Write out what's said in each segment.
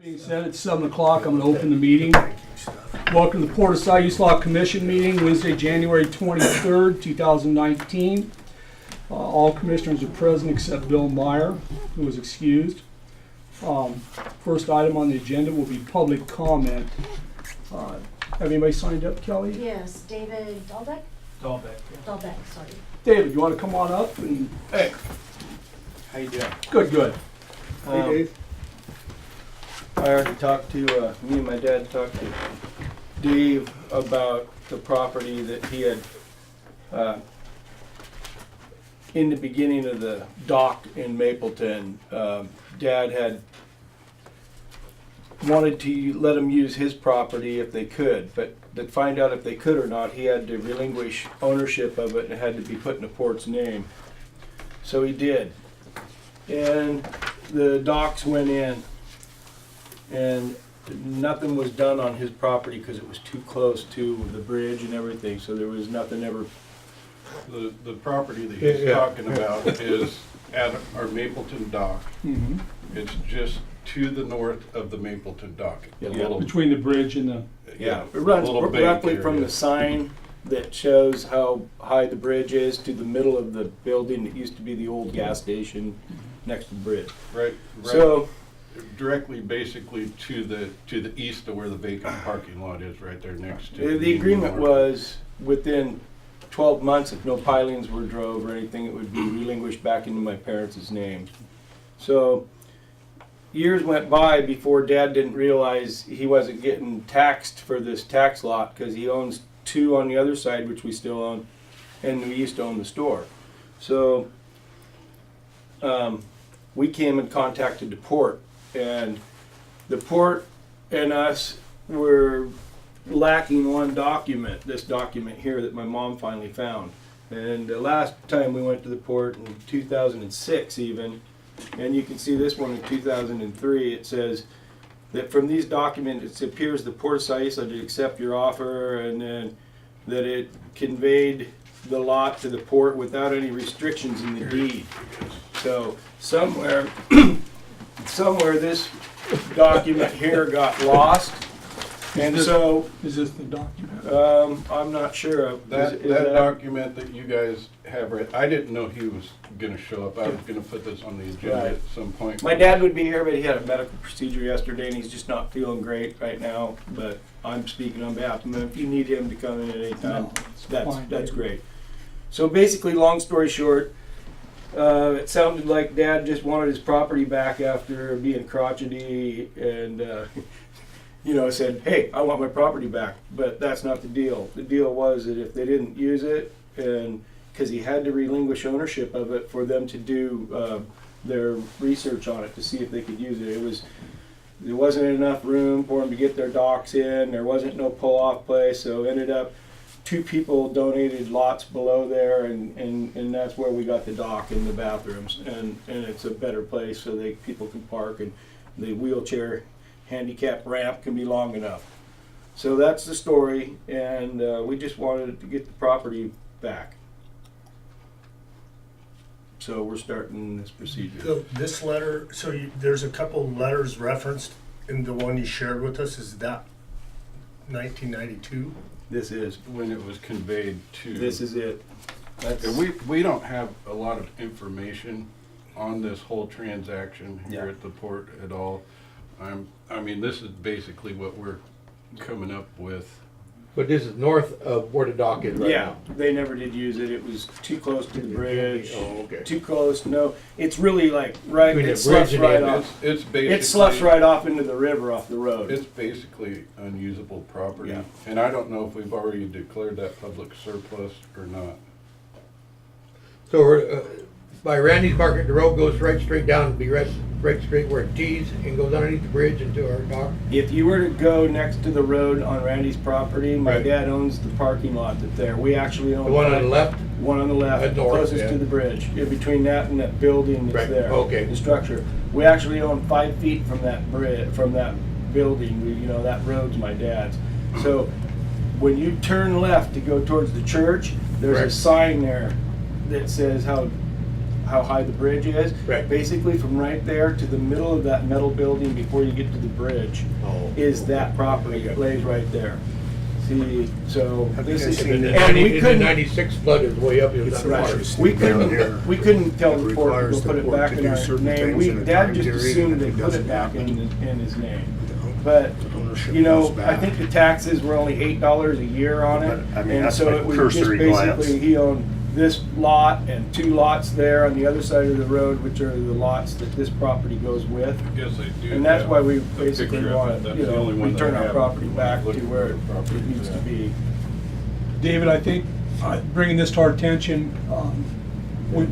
Being said, it's 7 o'clock. I'm going to open the meeting. Welcome to the Port of Siuslaw Commission meeting, Wednesday, January 23rd, 2019. All commissioners are present except Bill Meyer, who was excused. First item on the agenda will be public comment. Have anybody signed up, Kelly? Yes, David Dahlbeck? Dahlbeck, sorry. David, you want to come on up? And Hey, how you doing? Good, good. Hey, Dave. I already talked to, me and my dad talked to Dave about the property that he had, in the beginning of the dock in Mapleton. Dad had wanted to let him use his property if they could, but to find out if they could or not, he had to relinquish ownership of it and it had to be put in the port's name. So he did. And the docks went in and nothing was done on his property because it was too close to the bridge and everything, so there was nothing ever. The property that he's talking about is at our Mapleton dock. Mm-hmm. It's just to the north of the Mapleton dock. Yeah, A little- Between the bridge and the... Yeah, It runs a little bank directly from area. the sign that shows how high the bridge is to the middle of the building that used to be the old gas station next to the bridge. Right, So, directly basically to the east of where the vacant parking lot is, right there next to. the agreement was within 12 months, if no pilings were drove or anything, it would be relinquished back into my parents' name. So, years went by before Dad didn't realize he wasn't getting taxed for this tax lot because he owns two on the other side, which we still own, and we used to own the store. So we came and contacted the port, and the port and us were lacking one document, this document here that my mom finally found. And the last time we went to the port in 2006 even, and you can see this one in 2003, it says that from these documents it appears the Port of Siuslaw did accept your offer and then that it conveyed the lot to the port without any restrictions in the deed. So somewhere this document here got lost, and so Is this the document? I'm not sure. That document that you guys have, right, I didn't know he was gonna show up. I was gonna put this on the agenda Right. at some point. My dad would be here, but he had a medical procedure yesterday, and he's just not feeling great right now. But I'm speaking on behalf of him. If you need him to come in at any time, No, it's that's fine, that's David. great. So basically, long story short, it sounded like Dad just wanted his property back after being crotchety, and said, "Hey, I want my property back." But that's not the deal. The deal was that if they didn't use it, and because he had to relinquish ownership of it for them to do their research on it to see if they could use it. There wasn't enough room for them to get their docks in. There wasn't no pull-off place, so ended up two people donated lots below there, and that's where we got the dock and the bathrooms, and it's a better place so people can park, and the wheelchair handicap ramp can be long enough. So that's the story, and we just wanted to get the property back. So we're starting this procedure. So this letter, there's a couple letters referenced in the one you shared with us. Is that 1992? This is When it was conveyed to. this is it. That's, And we don't have a lot of information on this whole transaction here Yeah. at the port at all. I mean, this is basically what we're coming up with. But this is north of where the dock is right yeah, now. they never did use it. It was too close to the bridge. Oh, okay. Too close. No, it's really like right. Between It the bridge sloughs and right the- off. It's basically. It sloughs right off into the river off the road. It's basically unusable property. Yeah. And I don't know if we've already declared that public surplus or not. So we're, by Randy's Market, the road goes right straight down and be right straight where it tees and goes underneath the bridge into our dock. If you were to go next to the road on Randy's property, my Right. dad owns the parking lot that's there. We actually own The one on the left? One on the left, At north, closest yeah. to the bridge. In between that and that building that's Right, there. okay. The structure. We actually own 5 feet from that bridge, from that building. That road's my dad's. So when you turn left to go towards the church, there's a Right. sign there that says how how high the bridge is. Right. Basically, from right there to the middle of that metal building before you get to the bridge Oh. is that property. It lays right there. See, so this is, And the and we couldn't. 96 flood is way up. It's Right. Right. We Down here. couldn't tell It the port to requires go the put it port back to in do our certain name. things in a Dad time just period, assumed and they if it put it doesn't back happen, in his name. you know, But, ownership you know, goes I back. think the taxes were only $8 a year on it. But, I mean, And that's so like it was just cursory glance. basically, he owned this lot and 2 lots there on the other side of the road, which are the lots that this property goes with. I guess they do. And that's have why we a basically picture of want it. to, That's you the know, only one that return I our have property when back I look to for where the property. it needs to be. David, I think, bringing this to our attention,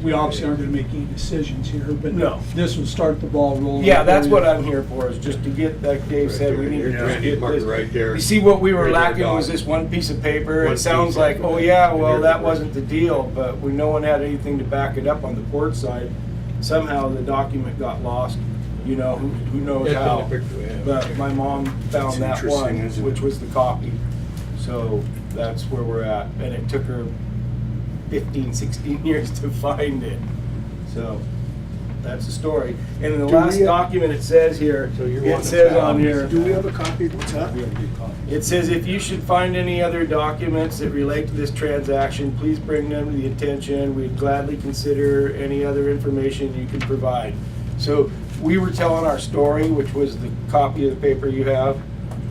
we obviously aren't gonna make any decisions here, but No. this will start the ball rolling. Yeah, that's for what you. I'm here for, is just to get, like Dave said, we need to Here's just Randy's get marker this. right there. You see, what we were Here's our lacking was dog. this one piece of paper. One It sounds piece, like, oh and yeah, here's well, the that rest. wasn't the deal, but no one had anything to back it up on the port side. Somehow the document got lost, you know, who knows That's in how. the picture we have. But my mom found It's that interesting, one, isn't which it? was the copy. So that's where we're at. And it took her 15, 16 years to find it. So that's the story. And in the Do last we- document, it says here, So you're it wanting says a on copy? here, Do we have a copy? What's that? it says, if you should find any other documents that relate to this transaction, please bring them to the attention. We'd gladly consider any other information you can provide. So we were telling our story, which was the copy of the paper you have.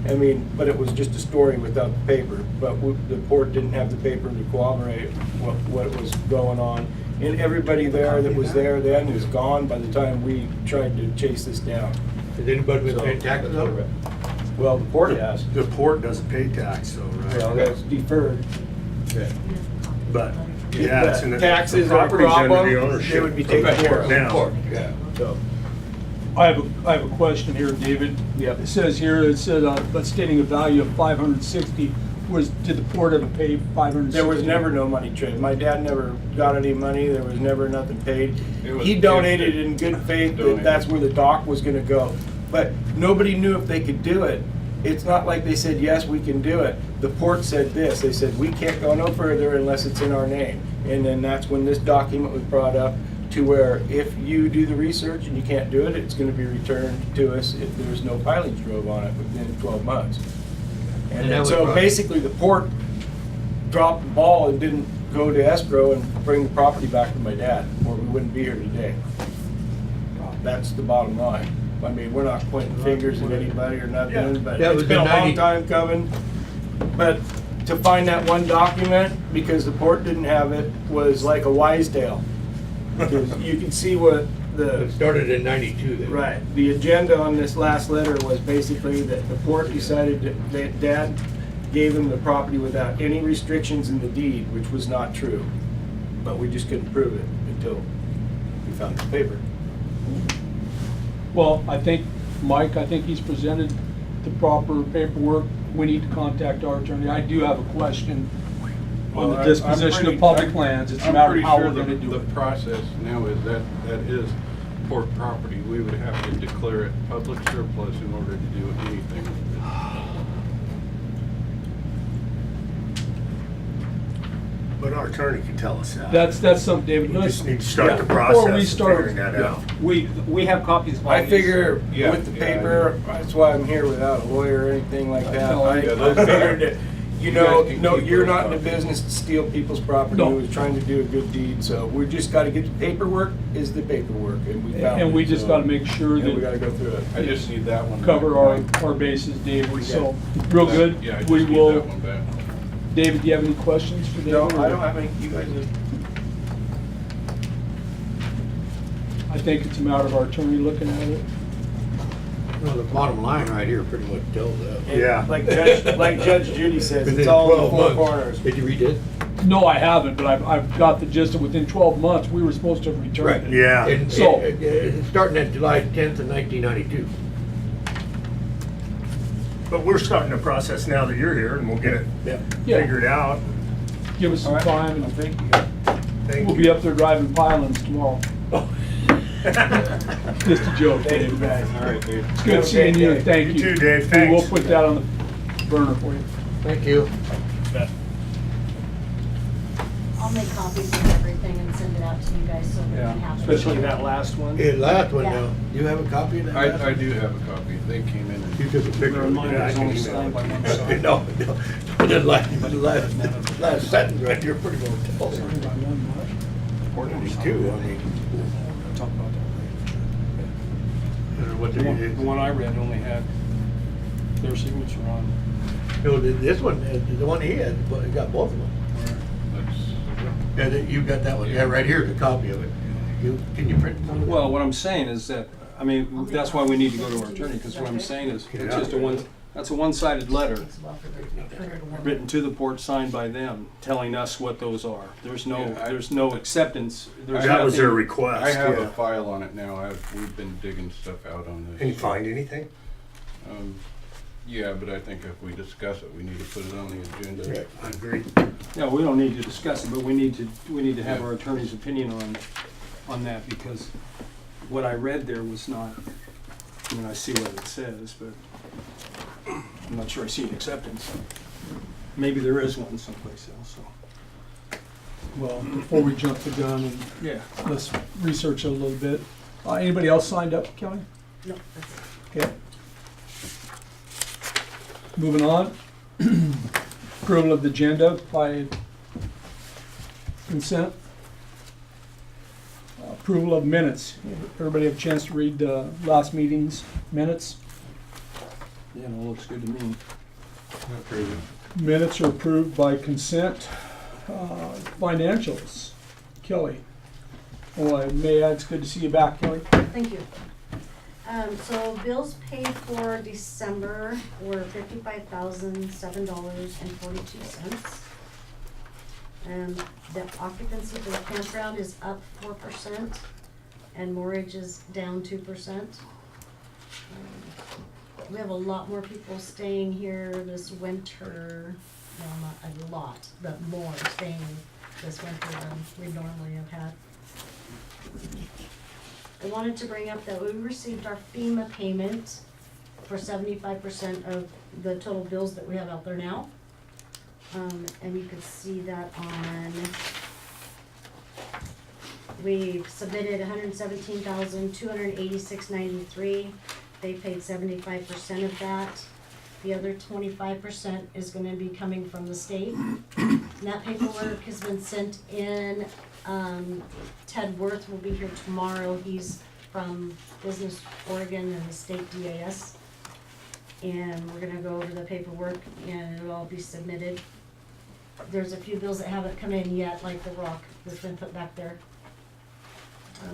I mean, but it was just a story without the paper. But the port didn't have the paper to corroborate what was going on. And everybody there that was there then was gone by the time we tried to chase this down. Has anybody been So- paying taxes on it? Well, the port has. The port doesn't pay tax, though, Well, right? that's deferred. But, If yeah, the it's in the. taxes the are a property's under the problem, ownership they would be of taken the care port of. now. Port, yeah. So, I have a question here, David. Yep. It says here, but stating a value of 560, did the port ever pay 560? there was never no money trade. My dad never got any money. There was never nothing paid. It was He donated gifted. in good faith that Donated. that's where the dock was gonna go. But nobody knew if they could do it. It's not like they said, yes, we can do it. The port said this, they said, we can't go no further unless it's in our name. And then that's when this document was brought up, to where if you do the research and you can't do it, it's gonna be returned to us if there's no pilings drove on it within 12 months. And And that then, was so right. basically, the port dropped the ball and didn't go to escrow and bring the property back to my dad, or we wouldn't be here today. That's the bottom line. I mean, we're not pointing fingers at anybody or nothing, but That it's was been a in long 90 time coming. But to find that one document, because the port didn't have it, was like a wise tale. Because you can see what the. It started in 92 then. Right. The agenda on this last letter was basically that the port decided that Dad gave him the property without any restrictions in the deed, which was not true. But we just couldn't prove it until we found the paper. Well, I think, Mike, I think he's presented the proper paperwork. We need to contact our attorney. I do have a question on the Well, disposition of public lands. It's a matter of how we're gonna do The it. process now is that is port property. We would have to declare it public surplus in order to do anything with it. But our attorney can tell us that. That's something, David. We let's- just need to start the before we process of start- figuring that out. We have copies of all I these. figure Yeah, with the yeah, I paper, that's why I'm here without a lawyer or anything like that. know, I yeah, I those- figured that, you You know, guys can no, keep you're those not in the copies. business to steal people's property. No. He was trying to do a good deed, so we just gotta get the paperwork is the paperwork, and we found it. And we just so- gotta make sure And we gotta that go through it. I just need that one. cover back. our bases, David. We So, got- real good. Yeah, I just We need will, that one back. David, do you have any questions for David? No, I don't have any, you guys have. I think it's a matter of our attorney looking at it. Well, the bottom line right here pretty much tells that. Yeah. Like Judge Judy says, it's Within all in the 12 four months. corners. Did you read it? No, I haven't, but I've got the gist of within 12 months, we were supposed to have returned it. Yeah. And, So- starting at July 10th of 1992. But we're starting the process now that you're here, and we'll get it Yeah. figured out. Give us some All right. time and Thank you. Thank we'll you. be up there driving pylons tomorrow. Just a joke, Thank you, Dave. guys. All right, Dave. It's good seeing you, and thank you. You too, Dave. We Thanks. will put that on the burner for you. Thank you. I'll make copies of everything and send it out to you guys so that you can have it. Especially that last one. Yeah, last one Yeah. now. Do you have a copy of that? last I one? do have a copy. They came in and You took a picture of Mine it. was only signed by one side. No, the last sentence right there pretty well tells you. These two, I mean. Talk about that What later. The one I read only had their signature on. No, this one, the one he had, but he got both of them. that's, Yeah, you got that one. Yeah, right here's a copy of it. Can you print one? Well, what I'm saying is that, I mean, that's why we need to go to our attorney, because what I'm saying is, it's just that's a one-sided letter Takes a while for the printer to warm up. written to the port, signed by them, telling us what those are. There's no Yeah, acceptance. There's That was their nothing- request. I have yeah. a file on it now. We've been digging stuff out on this. Can you find anything? Yeah, but I think if we discuss it, we need to put it on the agenda. I agree. Yeah, we don't need to discuss it, but we need to have our attorney's opinion on that, because what I read there was not, I mean, I see what it says, but I'm not sure I see an acceptance. Maybe there is one someplace else, so. Well, before we jump the gun, and Yeah. let's research it a little bit. Anybody else signed up, Kelly? No, that's it. Okay. Moving on. Approval of the agenda by consent. Approval of minutes. Everybody have a chance to read last meeting's minutes? Yeah, no, looks good to me. Minutes are approved by consent. Financials. Kelly. Oh, I may add, it's good to see you back, Kelly. Thank you. So bills paid for December were $55,007.42. The occupancy for the campground is up 4%, and mortgage is down 2%. We have a lot more people staying here this winter, well, not a lot, but more staying this winter than we normally have had. I wanted to bring up that we received our FEMA payment for 75% of the total bills that we have out there now. And you could see that on, we submitted $117,286.93. They paid 75% of that. The other 25% is gonna be coming from the state. And that paperwork has been sent in. Ted Worth will be here tomorrow. He's from Business Oregon and the state DAS. And we're gonna go over the paperwork and it'll all be submitted. There's a few bills that haven't come in yet, like the rock that's been put back there.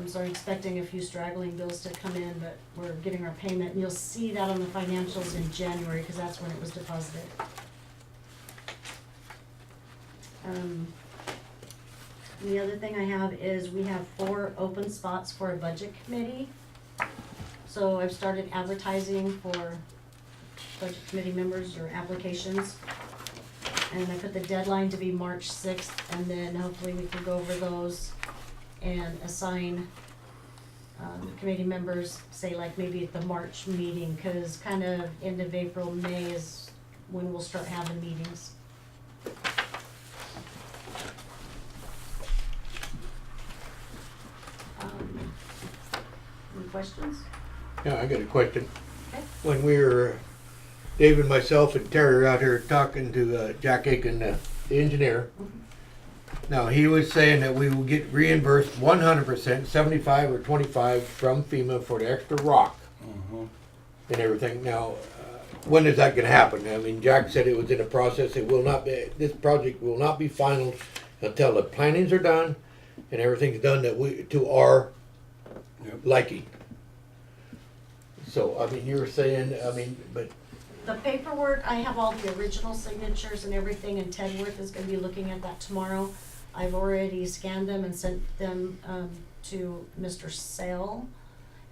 So I'm expecting a few straggling bills to come in, but we're getting our payment. And you'll see that on the financials in January, because that's when it was deposited. The other thing I have is we have 4 open spots for a budget committee. So I've started advertising for budget committee members or applications. And I put the deadline to be March 6th, and then hopefully we can go over those and assign committee members, say like maybe at the March meeting, cause kind of end of April, May is when we'll start having meetings. Any questions? Yeah, I got a question. Okay. When we were, David, myself, and Terry were out here talking to Jack Aiken, the engineer. Now, he was saying that we will get reimbursed 100%, 75 or 25 from FEMA for the extra rock and everything. Now, when is that gonna happen? I mean, Jack said it was in a process. It will not be, this project will not be final until the plannings are done and everything's done that we, to our liking. So, I mean, you were saying, I mean, but The paperwork, I have all the original signatures and everything, and Ted Worth is gonna be looking at that tomorrow. I've already scanned them and sent them, to Mr. Sale,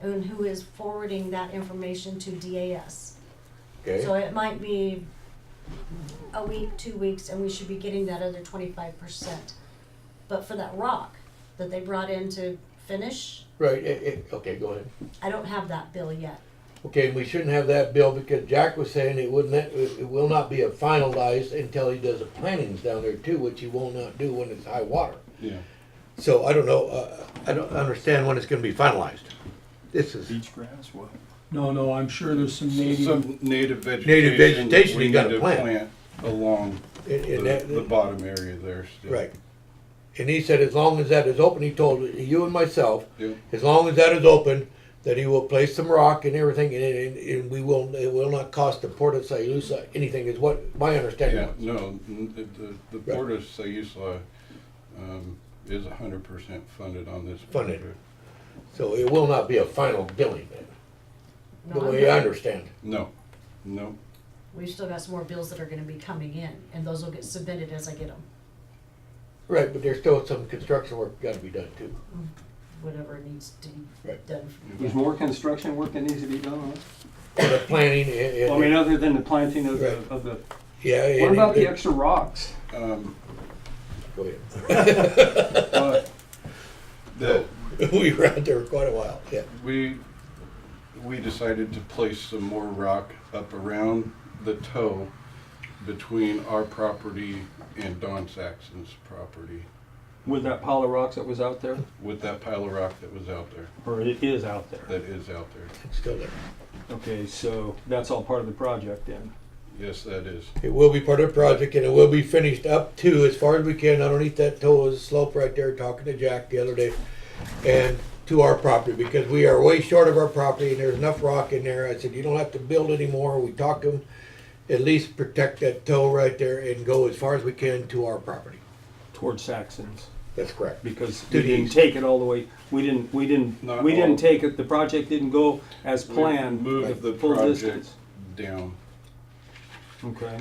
and who is forwarding that information to DAS. okay. So it might be a week, 2 weeks, and we should be getting that other 25%. But for that rock that they brought in to finish, Right, okay, go ahead. I don't have that bill yet. Okay, and we shouldn't have that bill because Jack was saying it will not be finalized until he does the plantings down there too, which he will not do when it's high water. Yeah. So I don't know, I don't understand when it's gonna be finalized. This is, Beach grass, what? No, I'm sure there's some native, Some native vegetation. Native vegetation we you gotta need to plant. along and that- the bottom area there still. right. And he said as long as that is open, he told you and myself, Yeah. as long as that is open, that he will place some rock and everything, and it will not cost the Port of Siuslaw anything, is what my understanding Yeah, was. no, the Right. Port of Siuslaw, is 100% funded on this Funded. project. So it will not be a final billing, then, the No, way I understand. No. We've still got some more bills that are gonna be coming in, and those will get submitted as I get them, Right, but there's still some construction work gotta be done too. whatever needs to be Right. done. There's more construction work that needs to be done on it? The planning Well, I mean, other than the planting of Right. the, yeah. what about the extra rocks? Go ahead. That We were out there quite a while, yeah. we decided to place some more rock up around the toe between our property and Don Saxon's property With that pile of rocks that was out there? with that pile of rock that was out there, Or it is out there? that is out there. It's still there. Okay, so that's all part of the project then? Yes, that is. It will be part of the project and it will be finished up to, as far as we can, underneath that toe slope right there, talking to Jack the other day, and to our property, because we are way short of our property and there's enough rock in there. I said, you don't have to build anymore. We talked to him, at least protect that toe right there and go as far as we can to our property. Towards Saxon's? That's correct. Because To we the didn't east. take it all the way, we didn't Not all. take it, the project didn't go as We planned, moved the full project distance. down. Okay.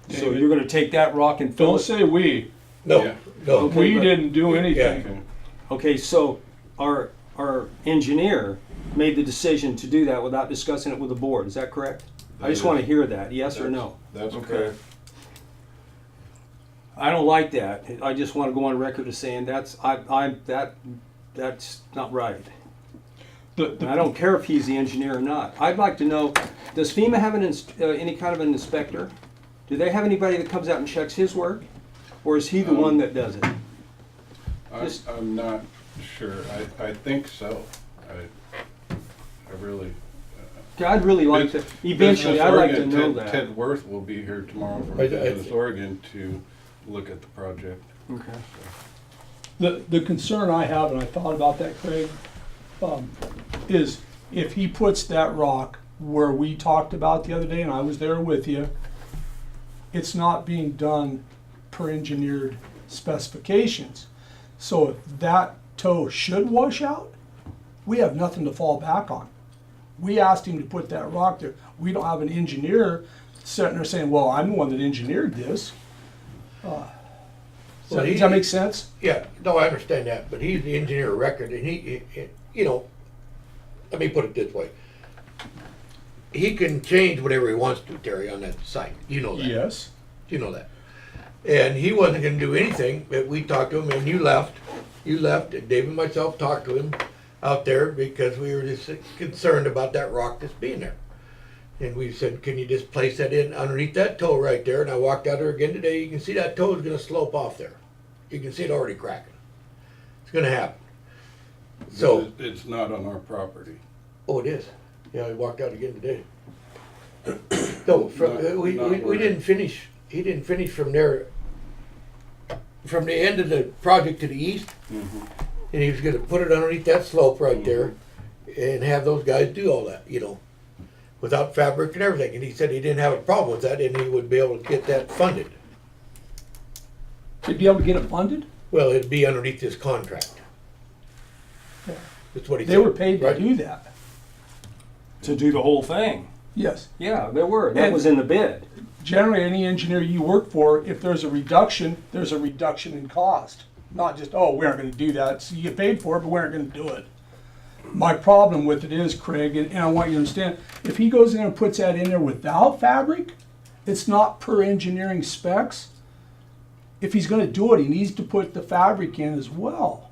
So David. you're gonna take that rock and fill don't it? say we, No, Yeah. no. Okay, we but- didn't do anything. Okay. Okay, so our engineer made the decision to do that without discussing it with the board, is that correct? I just That wanna is- hear that, yes or no? That's Okay. correct. I don't like that. I just want to go on record as saying that's not right. And I don't care if he's the engineer or not. I'd like to know, does FEMA have any kind of an inspector? Do they have anybody that comes out and checks his work, or is he the one that does it? Just- I'm not sure. I think so. I really. I'd really like to. Eventually, Business I'd like to Oregon, know Ted- that. Ted Worth will be here tomorrow from I- Business Oregon to look at the project. Okay. The concern I have, and I thought about that, Craig, is if he puts that rock where we talked about the other day, and I was there with you, it's not being done per engineered specifications. So if that toe should wash out, we have nothing to fall back on. We asked him to put that rock there. We don't have an engineer sitting there saying, well, I'm the one that engineered this. Does that make sense? Yeah, no, I understand that, but he's the engineer of record, and he, you know, let me put it this way. He can change whatever he wants to, Terry, on that site, you know that. Yes. You know that. And he wasn't gonna do anything, but we talked to him, and you left, and Dave and myself talked to him out there, because we were just concerned about that rock that's being there. And we said, can you just place that in underneath that toe right there? And I walked out there again today, you can see that toe is gonna slope off there. You can see it already cracking. It's gonna happen. So, It's not on our property. oh, it is. Yeah, I walked out again today. No, we didn't finish, he didn't finish from there, from the end of the project to the east, Mhm. and he was gonna put it underneath that slope right there, and have those guys do all that, you know, without fabric and everything, and he said he didn't have a problem with that, and he would be able to get that funded. To be able to get it funded, Well, it'd be underneath his contract. Yeah. That's what he said. they were paid to right? do that. To do the whole thing? Yes. Yeah, there were. That And- was in the bid. Generally, any engineer you work for, if there's a reduction in cost. Not just, oh, we aren't gonna do that, so you get paid for it, but we aren't gonna do it. My problem with it is, Craig, and I want you to understand, if he goes in and puts that in there without fabric, it's not per engineering specs. If he's gonna do it, he needs to put the fabric in as well.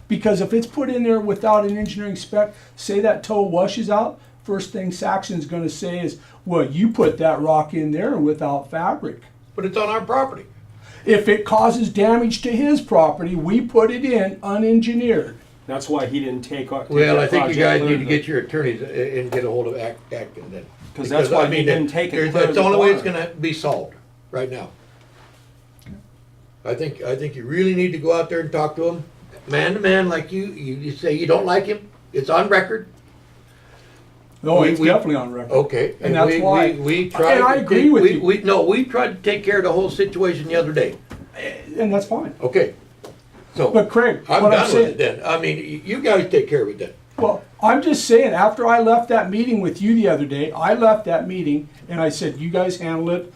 Because if it's put in there without an engineering spec, say that toe washes out, first thing Saxon's gonna say is, well, you put that rock in there without fabric. But it's on our property. If it causes damage to his property, we put it in unengineered. That's why he didn't take our. Well, I think you guys need to get your attorneys and get a hold of Acton then. Because that's why he didn't take it. there's- clear That's to the only way it's bottom. gonna be solved, right now. I think you really need to go out there and talk to him, man to man, like you say you don't like him, it's on record, No, it's We- definitely on record. okay? And that's why- We tried. and I to agree take- with we- you. we tried to take care of the whole situation the other day, And that's fine. okay? So, But Craig, I'm what I'm done with saying, it then, I mean, you guys take care of it then. well, I'm just saying, after I left that meeting with you the other day, I left that meeting and I said, you guys handle it.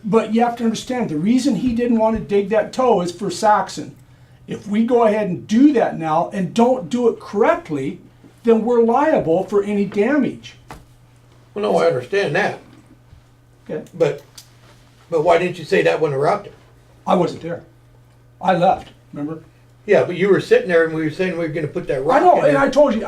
But you have to understand, the reason he didn't want to dig that toe is for Saxon. If we go ahead and do that now and don't do it correctly, then we're liable for any damage. Well, no, I understand that, Okay? but why didn't you say that when we were out there? I wasn't there. I left, remember? Yeah, but you were sitting there and we were saying we were gonna put that rock I know, in and there. I told you,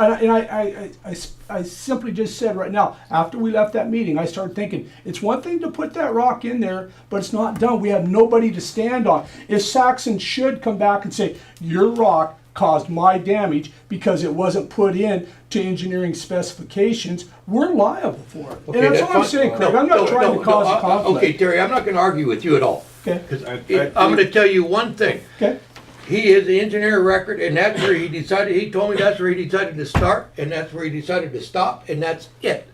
I simply just said right now, after we left that meeting, I started thinking, it's one thing to put that rock in there, but it's not done. We have nobody to stand on. If Saxon should come back and say, your rock caused my damage because it wasn't put in to engineering specifications, we're liable for it. Okay, And that's what I'm fine. saying, Craig. No, I'm not no, trying no, to cause no, a conflict. Okay, Terry, I'm not gonna argue with you at all. Okay, 'Cause I I'm think- gonna tell you one thing. okay. He is the engineer of record, and that's where he decided, he told me that's where he decided to start, and that's where he decided to stop, and that's it.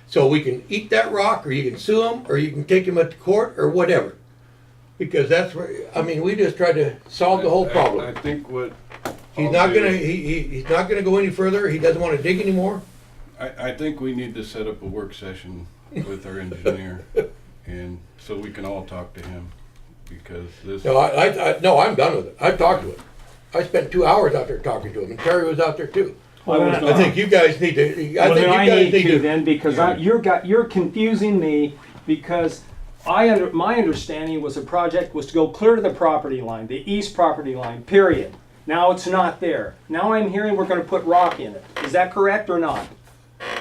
So we can eat that rock, or you can sue him, or you can take him up to court, or whatever. Because that's where, I mean, we just tried to solve the whole I problem. think what. He's I'll not do- gonna, he's not gonna go any further, he doesn't wanna dig anymore. I think we need to set up a work session with our engineer, and so we can all talk to him, because this. No, no, I'm done with it, I've talked to him. I spent 2 hours out there talking to him, and Terry was out there too. I think you guys need to, I Well, think then I you guys need to need then, because you're confusing me, because my understanding was the project was to go clear to the property line, the east property line, period. Now it's not there. Now I'm hearing we're gonna put rock in it. Is that correct or not?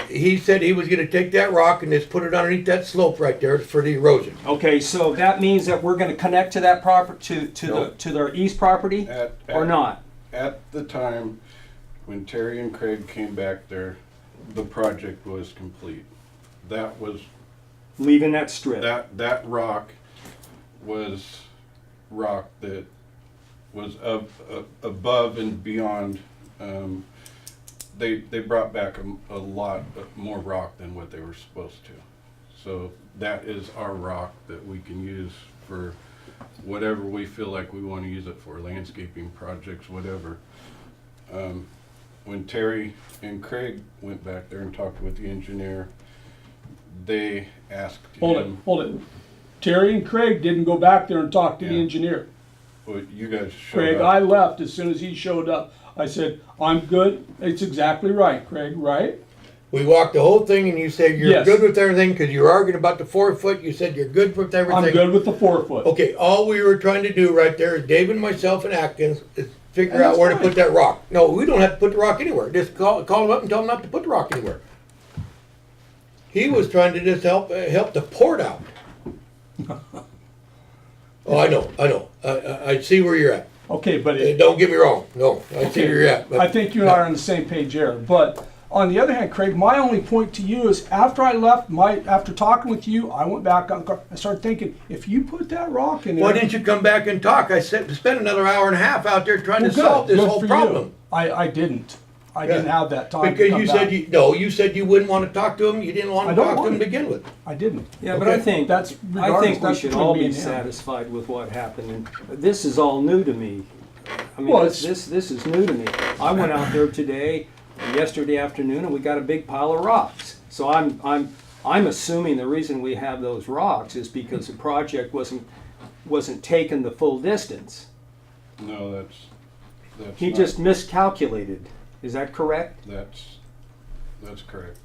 He said he was gonna take that rock and just put it underneath that slope right there for the erosion. Okay, so that means that we're gonna connect to that to their east property, or not? At the time, when Terry and Craig came back there, the project was complete. That was, Leaving that strip? that rock was rock that was above and beyond. They brought back a lot more rock than what they were supposed to. So that is our rock that we can use for whatever we feel like we want to use it for, landscaping projects, whatever. When Terry and Craig went back there and talked with the engineer, they asked Hold it, him, hold it. Terry and Craig didn't go back there and talk to the Yeah. engineer. well, you guys showed Craig, up. I left as soon as he showed up. I said, I'm good. It's exactly right, Craig, right? We walked the whole thing and you said you're Yes. good with everything because you were arguing about the 4 foot. You said you're good with everything. I'm good with the 4 foot. Okay, all we were trying to do right there is David, myself, and Atkins is figure And out that's where to fine. put that rock. No, we don't have to put the rock anywhere. Just call him up and tell him not to put the rock anywhere. He was trying to just help the port out. Oh, I know. I see where you're at. Okay, but Don't get me wrong. No, I see where you're at. But I think you and I are on the same page there. But on the other hand, Craig, my only point to you is after I left, after talking with you, I went back on. I started thinking, if you put that rock in there, why didn't you come back and talk? I spent another hour and a half out there trying to solve this good whole for problem. you. I didn't. I Yeah. didn't have that time. Because to come you back. said you said you wouldn't want to talk to him. You didn't want I to don't talk to want him to to. begin with. I didn't. Yeah, but Okay. I think That's we regardless, should that's all between be me and him. satisfied with what happened, and this is all new to me. I mean, Well, this is new to me. I went out there today, yesterday afternoon, and we got a big pile of rocks. So I'm assuming the reason we have those rocks is because the project wasn't taken the full distance. No, that's He not- just miscalculated. Is that correct? That's correct.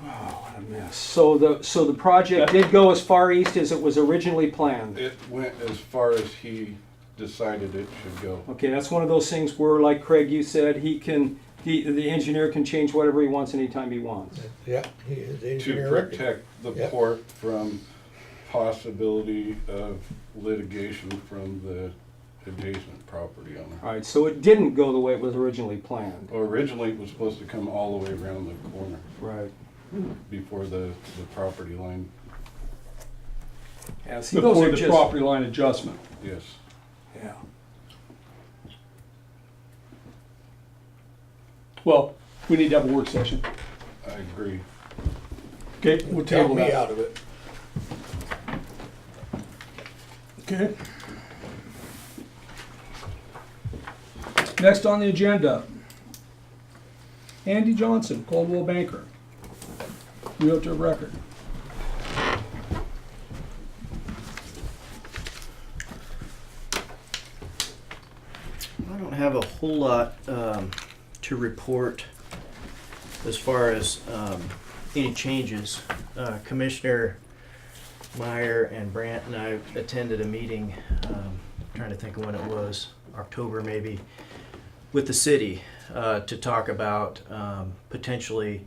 What a mess. So the project did go as far east as it was originally planned. It went as far as he decided it should go. Okay, that's one of those things where, like Craig, you said, he can The engineer can change whatever he wants anytime he wants. Yeah, he is the To engineer. record. protect the Yep. port from possibility of litigation from the adjacent property owner. All right, so it didn't go the way it was originally planned. Originally, it was supposed to come all the way around the corner Right. before the property line, Yeah, see, those Before are the just, property line adjustment. yes. yeah. Well, we need to have a work session. I agree. Okay, we'll Tell table me that. out of it. Okay. Next on the agenda, Andy Johnson, Coldwell Banker, Realtor of Record. I don't have a whole lot to report as far as any changes. Commissioner Meyer and Brandt and I attended a meeting, trying to think of when it was, October maybe, with the city to talk about potentially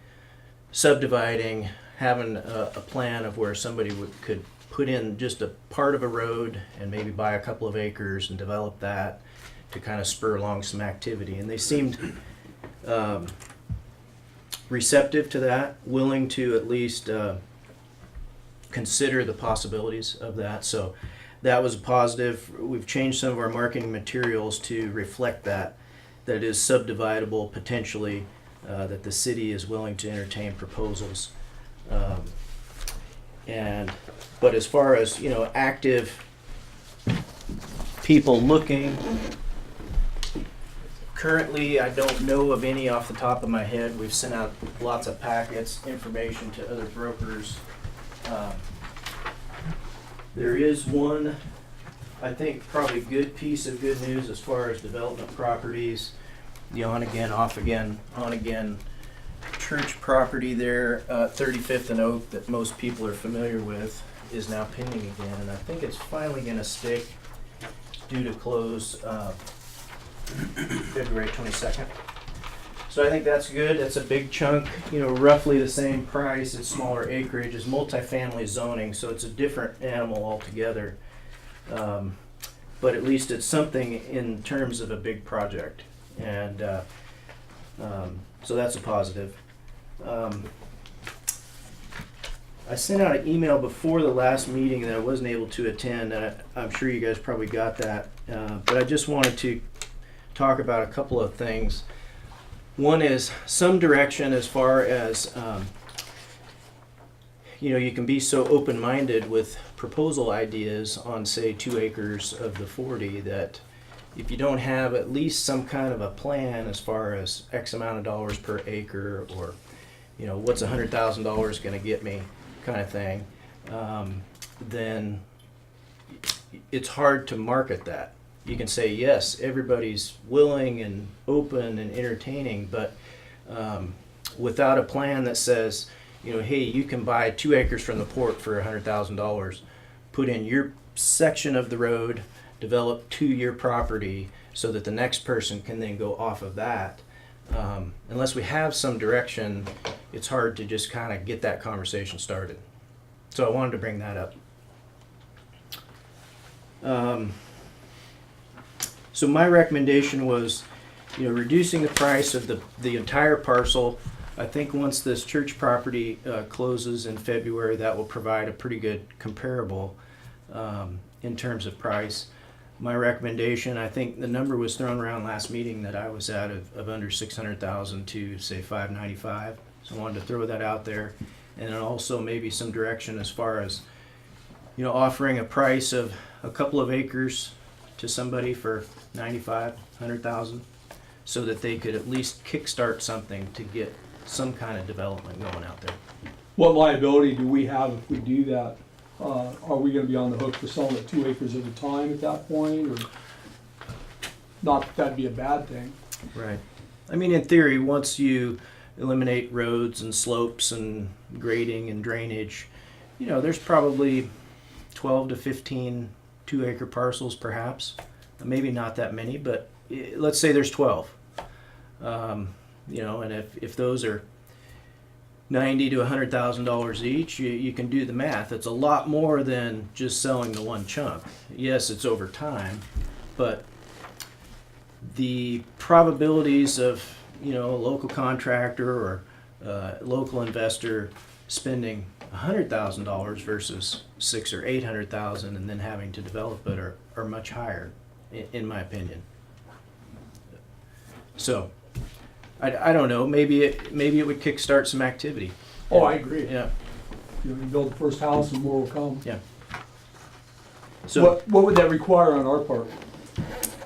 subdividing, having a plan of where somebody could put in just a part of a road and maybe buy a couple of acres and develop that to kind of spur along some activity. And they seemed receptive to that, willing to at least consider the possibilities of that. So that was a positive. We've changed some of our marketing materials to reflect that it is subdividable potentially, that the city is willing to entertain proposals. But as far as, active people looking, currently I don't know of any off the top of my head. We've sent out lots of packets, information to other brokers. There is one, I think, probably good piece of good news as far as development properties. The on again, off again, on again church property there, 35th and Oak, that most people are familiar with, is now pending again. And I think it's finally going to stick, due to close February 22nd. So I think that's good. That's a big chunk, roughly the same price. It's smaller acreage. It's multifamily zoning, so it's a different animal altogether. But at least it's something in terms of a big project. And so that's a positive. I sent out an email before the last meeting that I wasn't able to attend, and I'm sure you guys probably got that. But I just wanted to talk about a couple of things. One is some direction as far as, you can be so open-minded with proposal ideas on, say, 2 acres of the 40 that if you don't have at least some kind of a plan as far as X amount of dollars per acre, or, what's $100,000 going to get me kind of thing, then it's hard to market that. You can say, yes, everybody's willing and open and entertaining, but without a plan that says, hey, you can buy 2 acres from the port for $100,000, put in your section of the road, develop to your property so that the next person can then go off of that. Unless we have some direction, it's hard to just kind of get that conversation started. So I wanted to bring that up. So my recommendation was, reducing the price of the entire parcel. I think once this church property closes in February, that will provide a pretty good comparable in terms of price. My recommendation, I think the number was thrown around last meeting that I was at of under 600,000 to say 595. So I wanted to throw that out there, and then also maybe some direction as far as, offering a price of a couple of acres to somebody for 95, 100,000, so that they could at least kickstart something to get some kind of development going out there. What liability do we have if we do that? Are we gonna be on the hook for selling it 2 acres at a time at that point, or? Not that that'd be a bad thing. Right. I mean, in theory, once you eliminate roads and slopes and grading and drainage, there's probably 12 to 15 2-acre parcels perhaps. Maybe not that many, but let's say there's 12. you know, and if those are $90,000 to $100,000 each, you can do the math. It's a lot more than just selling the one chunk. Yes, it's over time, but the probabilities of, you know, a local contractor or local investor spending $100,000 versus $600,000 or $800,000 and then having to develop it are much higher, in my opinion. So, I don't know. Maybe it would kickstart some activity. Oh, I agree. Yeah. You know, you build the first house and more will come. Yeah. So What would that require on our part?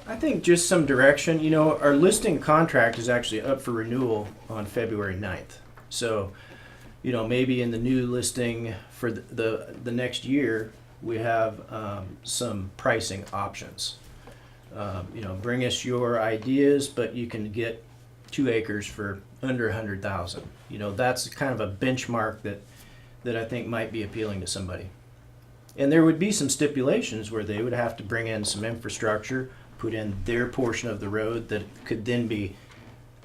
I think just some direction. You know, our listing contract is actually up for renewal on February 9th. So, you know, maybe in the new listing for the next year, we have some pricing options. You know, bring us your ideas, but you can get 2 acres for under 100,000. You know, that's kind of a benchmark that I think might be appealing to somebody. And there would be some stipulations where they would have to bring in some infrastructure, put in their portion of the road that could then be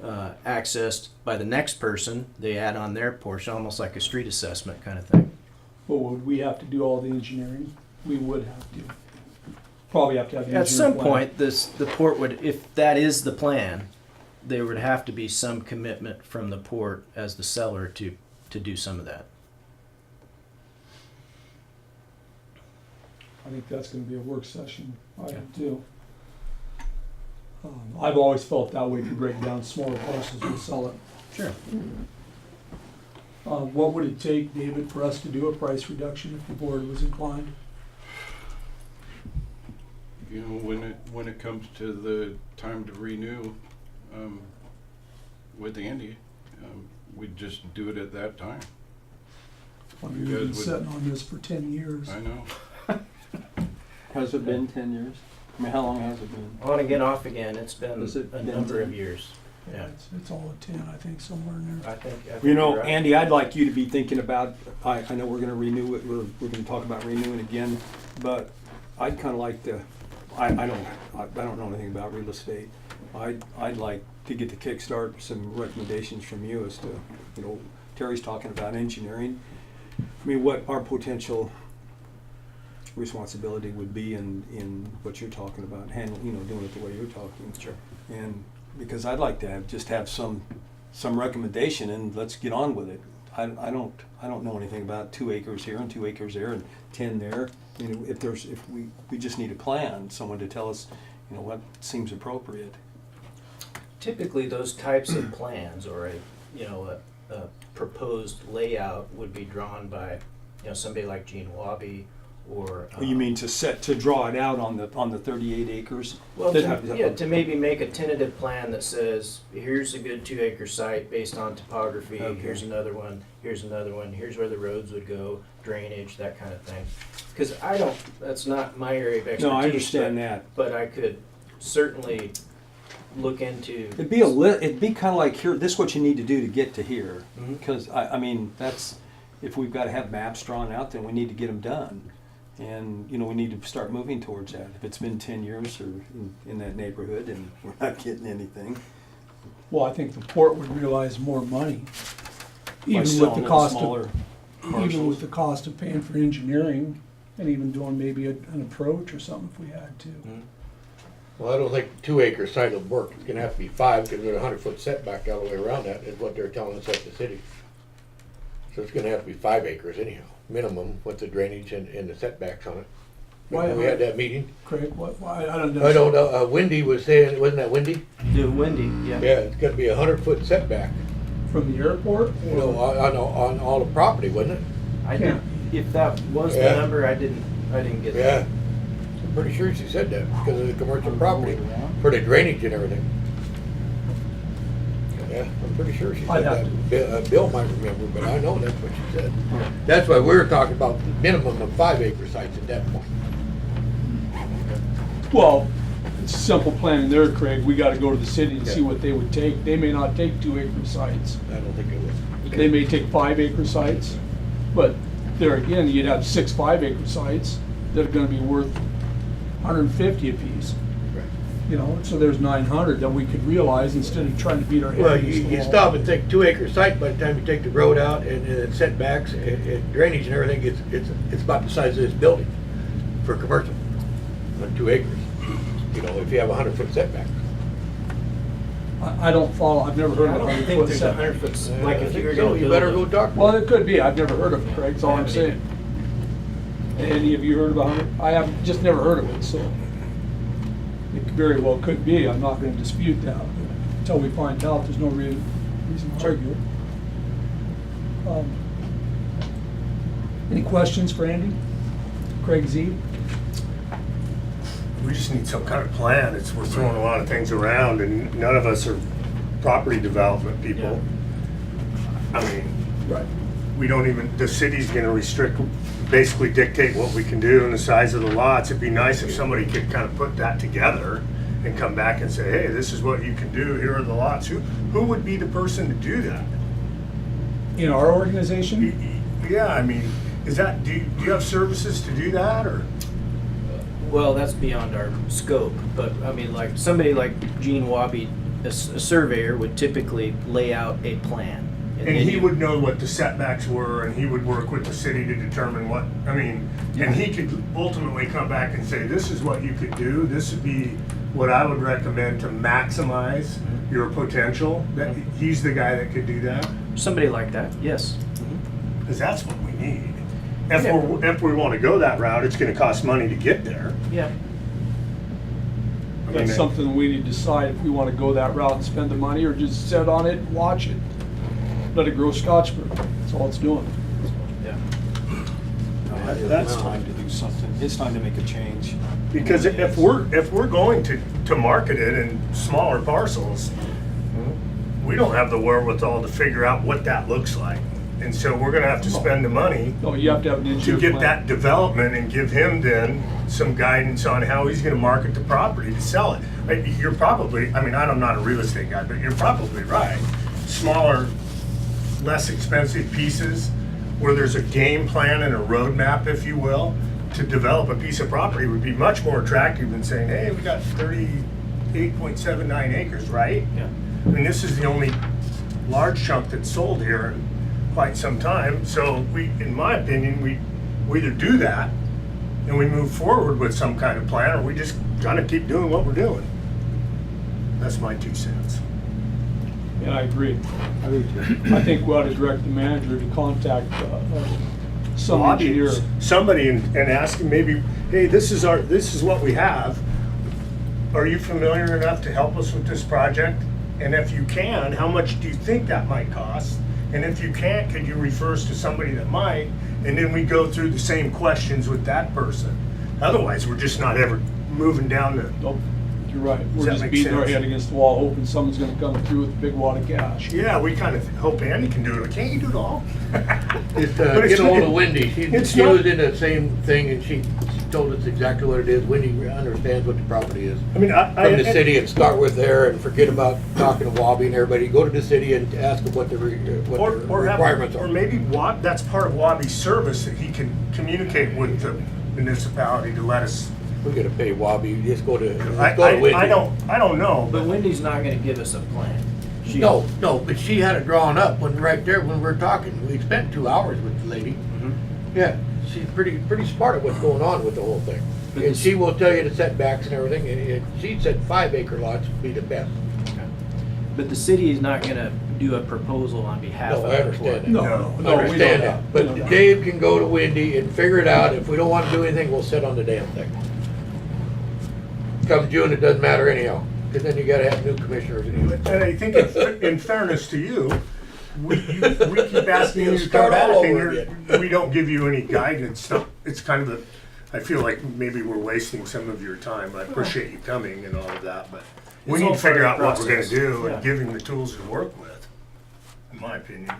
accessed by the next person. They add on their portion, almost like a street assessment kind of thing. Well, would we have to do all the engineering? We would have to. Probably have to have the At some engineering plan. point, the port would, if that is the plan, there would have to be some commitment from the port as the seller to do some of that. I think that's gonna be a work session. I do too. I've always felt that way. If you break down smaller parcels and sell it. Sure. What would it take, David, for us to do a price reduction if the board was inclined? You know, when it comes to the time to renew, with Andy, we'd just do it at that time. I mean, we've been sitting on this for 10 years. I know. Has it been 10 years? I mean, how long has it been? On again, off again, it's been Has it a been number 10? of years. Yeah. It's all at 10, I think, somewhere in there. I think You know, you're right. Andy, I'd like you to be thinking about, I know we're gonna renew it, we're gonna talk about renewing again, but I'd kinda like to, I don't know anything about real estate. I'd like to get to kickstart some recommendations from you as to, you know, Terry's talking about engineering. I mean, what our potential responsibility would be in what you're talking about, handling, you know, doing it the way you're talking. Sure. And because I'd like to just have some recommendation and let's get on with it. I don't know anything about 2 acres here and 2 acres there and 10 there. You know, if we just need a plan, someone to tell us, you know, what seems appropriate. Typically, those types of plans or a proposed layout would be drawn by, you know, somebody like Gene Wabi or. You mean to draw it out on the 38 acres? Well, That- to maybe make a tentative plan that says, here's a good 2 acre site based on topography, Okay. here's another one, here's where the roads would go, drainage, that kind of thing. Because that's not my area of expertise. No, I understand that. But I could certainly look into. It'd be kind of like here. This is what you need to do to get to here. Mhm. Because I mean, that's if we've got to have maps drawn out, then we need to get them done, and you know we need to start moving towards that. If it's been 10 years or in that neighborhood and we're not getting anything, Well, I think the port would realize more money. by Even with selling the it cost smaller of, parcels. even with the cost of paying for engineering and even doing maybe an approach or something if we had to. Mhm. Well, I don't think 2 acre site will work. It's gonna have to be 5 because there's a 100-foot setback all the way around that is what they're telling us at the city. So it's gonna have to be 5 acres anyhow, minimum with the drainage and the setbacks on it. Why- We had that meeting. Craig, why, I don't know. I don't know, Wendy was saying, wasn't that Wendy? The windy, yeah. Yeah, it's gonna be a 100-foot setback, From the airport? you know, on all the property, wasn't it? I didn't, if that was Yeah. the number, I didn't get Yeah. that. I'm pretty sure she said that because of the commercial property, for the drainage and everything. Yeah, I'm pretty sure she I'd said have that. Bill might remember, but I know that's what she said. That's why we were talking about the minimum of 5 acre sites at that point. Well, it's a simple plan there, Craig. We gotta go to the city and see what they would take. They may not take 2 acre sites. I don't think it was. They may take 5 acre sites. But there again, you'd have 6 5 acre sites that are gonna be worth 150 apiece. Right. You know, so there's 900 that we could realize instead of trying to beat our head Well, against the you wall. stop and think 2 acre site, by the time you take the road out and setbacks and drainage and everything, it's about the size of this building for commercial, on 2 acres. You know, if you have a 100-foot setback. I don't follow, I've never heard I of a don't 100 think foot there's setback. 100 foot, like if you were So gonna you build better a- go talk to Well, them. it could be, I've never heard of it, Craig, that's all I'm Yeah, saying. Any of you heard of 100? I have just never heard of it, so it very well could be, I'm not gonna dispute that. But until we find out, there's no reason to argue it. Any questions for Andy? Craig Z? We just need some kind of plan. We're throwing a lot of things around and none of us are property development people. I mean, Right. we don't even, the city's gonna restrict, basically dictate what we can do and the size of the lots. It'd be nice if somebody could kind of put that together and come back and say, hey, this is what you can do, here are the lots. Who would be the person to do that? In our organization? Yeah, I mean, is that, do you have services to do that, or? Well, that's beyond our scope, but I mean, like, somebody like Gene Wabi, a surveyor, would typically lay out a plan. And then he you- would know what the setbacks were, and he would work with the city to determine what, I mean, and he could ultimately come back and say, this is what you could do, this would be what I would recommend to maximize your potential. That, he's the guy that could do that, Somebody like that, yes. because that's what we need. If we want to go that route, it's gonna cost money to get there. Yeah. I mean, That's something we need to decide if we want to go that route and spend the money or just sit on it and watch it. Let it grow Scotchburg, that's all it's doing. Yeah. That's time to do something. It's time to make a change. Because if we're going to market it in smaller parcels, we don't have the wherewithal to figure out what that looks like. And so we're gonna have to spend the money No, you have to have an to engineer get plan. that development and give him then some guidance on how he's gonna market the property to sell it. You're probably, I mean, I'm not a real estate guy, but you're probably right. Smaller, less expensive pieces where there's a game plan and a roadmap, if you will, to develop a piece of property would be much more attractive than saying, hey, we got 38.79 acres, right? Yeah. I mean, this is the only large chunk that's sold here in quite some time. So we, in my opinion, we either do that and we move forward with some kind of plan, or we just kind of keep doing what we're doing. That's my 2 cents. And I agree. I think we ought to direct the manager to contact some engineer. Somebody and ask him maybe, hey, this is what we have. Are you familiar enough to help us with this project? And if you can, how much do you think that might cost? And if you can't, could you refer us to somebody that might? And then we go through the same questions with that person. Otherwise, we're just not ever moving down the, Nope, you're right. We're that just make beating our sense? head against the wall, hoping someone's gonna come through with a big wad of cash. yeah, we kind of hope Andy can do it. Can't you do it all? Just But it's get ahold not- of Wendy. it's She not- was in the same thing and she told us exactly what it is. Wendy understands what the property is. I mean, From the city and start with there and forget about talking to Wabi and everybody. Go to the city and ask them what the requirements Or are. maybe that's part of Wabi's service, that he can communicate with the municipality to let us. We gotta pay Wabi. Just go to I Wendy. I don't know, But but Wendy's not gonna give us a plan. She- No, but she had it drawn up when right there when we were talking. We spent 2 hours with the lady. Mhm. Yeah, she's pretty smart at what's going on with the whole thing. But And this- she will tell you the setbacks and everything. And she said 5 acre lots would be the best. But the city is not gonna do a proposal on behalf of No, the I understand that. No, No, no, I we don't. understand that. We don't. But Dave can go to Wendy and figure it out. If we don't wanna do anything, we'll sit on the damn thing. Come June, it doesn't matter anyhow, because then you gotta have new commissioners anyway. and I think in fairness to you, we keep asking you to come Start back all and over we don't give you any guidance. It's kind of I feel like maybe we're wasting some of your time. I appreciate you coming and all of that, but we It's need all to figure part out of what the we're gonna process. do Yeah. and give him the tools to work with, in my opinion.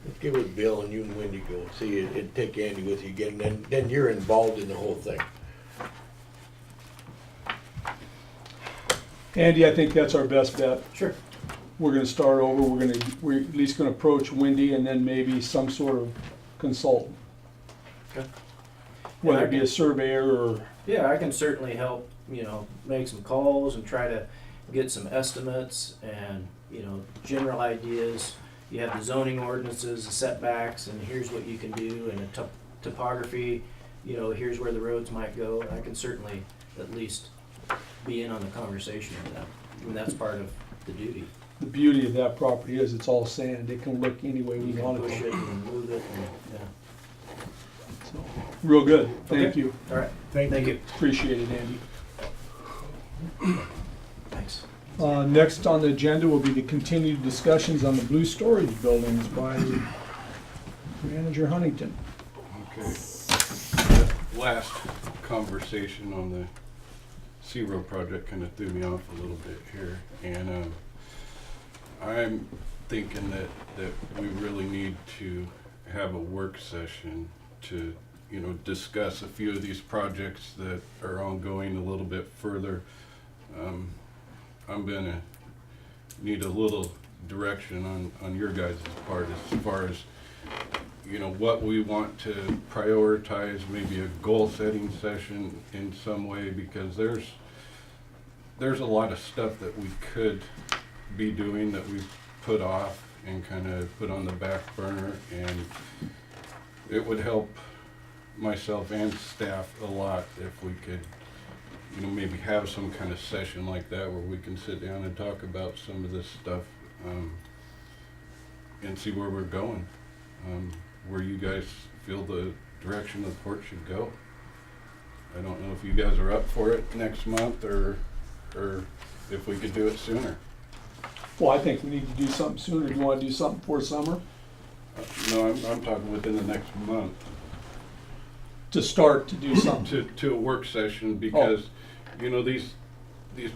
Let's give it Bill and you and Wendy go, see, and take Andy with you again, then you're involved in the whole thing. Andy, I think that's our best bet. Sure. We're gonna start over, we're at least gonna approach Wendy and then maybe some sort of consultant. whether it be a surveyor or, Yeah, I can certainly help, you know, make some calls and try to get some estimates and, you know, general ideas. You have the zoning ordinances, the setbacks, and here's what you can do, and a topography, you know, here's where the roads might go. I can certainly at least be in on the conversation with them. I mean, that's part of the duty. the beauty of that property is it's all sand. It can look any way we You can want it push to. it and move it, and, yeah. So, real good. Thank Okay. you. All right, Thank thank you. Appreciate it, Andy. Thanks. Next on the agenda will be the continued discussions on the blue storage buildings by Manager Huntington. Okay. That last conversation on the SeaWorld project kind of threw me off a little bit here. And I'm thinking that we really need to have a work session to, you know, discuss a few of these projects that are ongoing a little bit further. I'm gonna need a little direction on your guys' part as far as, you know, what we want to prioritize, maybe a goal setting session in some way, because there's a lot of stuff that we could be doing that we've put off and kind of put on the back burner, and it would help myself and staff a lot if we could, you know, maybe have some kind of session like that where we can sit down and talk about some of this stuff, and see where we're going, where you guys feel the direction the port should go. I don't know if you guys are up for it next month or if we could do it sooner. Well, I think we need to do something sooner. Do you want to do something before summer? No, I'm talking within the next month. To start to do something? To a work session, because, you know, these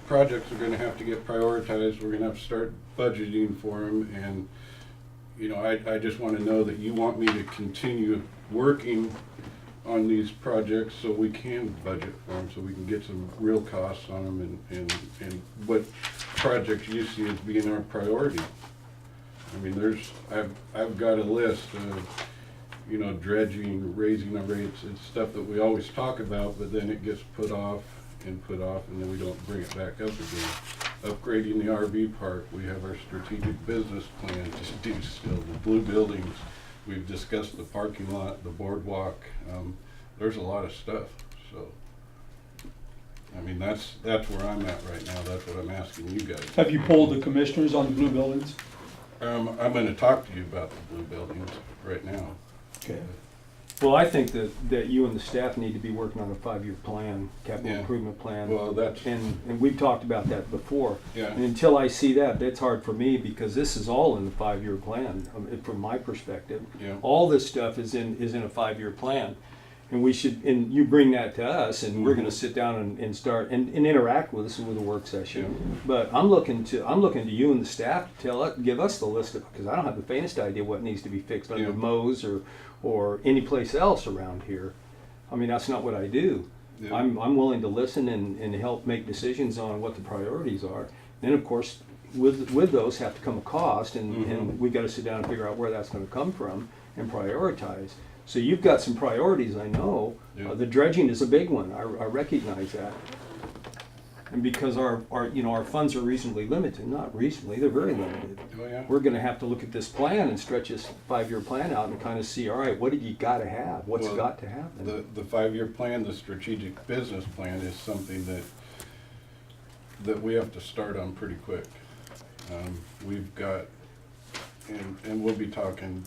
projects are gonna have to get prioritized, we're gonna have to start budgeting for them, and, you know, I just wanna know that you want me to continue working on these projects so we can budget for them, so we can get some real costs on them, and what projects you see as being our priority. I mean, I've got a list of, you know, dredging, raising the rates, it's stuff that we always talk about, but then it gets put off, and then we don't bring it back up again. Upgrading the RV park, we have our strategic business plan to do still, the blue buildings, we've discussed the parking lot, the boardwalk, there's a lot of stuff, so. I mean, that's where I'm at right now, that's what I'm asking you guys. Have you polled the commissioners on the blue buildings? I'm gonna talk to you about the blue buildings right now. Okay. Well, I think that you and the staff need to be working on a 5-year plan, capital Yeah. improvement plan. Well, that's, And we've talked about that before. yeah. And until I see that, that's hard for me, because this is all in the 5-year plan, from my perspective. Yeah. All this stuff is in a 5-year plan. And we should, and you bring that to us, and we're gonna sit down and start, and interact with us with a work session. But I'm looking to you and the staff to give us the list of, because I don't have the faintest idea what needs to be fixed under Yeah. Mo's or any place else around here. I mean, that's not what I do. Yeah. I'm willing to listen and help make decisions on what the priorities are. Then, of course, with those have to come a cost, and we gotta sit down and figure out where that's gonna come from and prioritize. So you've got some priorities, I know. Yeah. The dredging is a big one, I recognize that. And because our funds are reasonably limited, not reasonably, they're very limited. Oh, yeah. We're gonna have to look at this plan and stretch this 5-year plan out and kind of see, all right, what do you gotta have? What's Well, got to happen? The 5-year plan, the strategic business plan is something that we have to start on pretty quick. We've got, and we'll be talking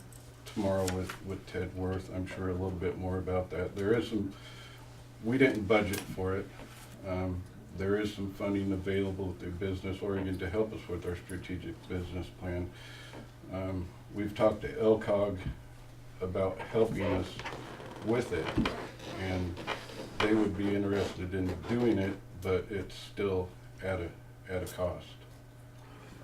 tomorrow with Ted Worth, I'm sure a little bit more about that. There is some, we didn't budget for it. There is some funding available through Business Oregon to help us with our strategic business plan. We've talked to LCOG about helping us with it, and they would be interested in doing it, but it's still at a cost.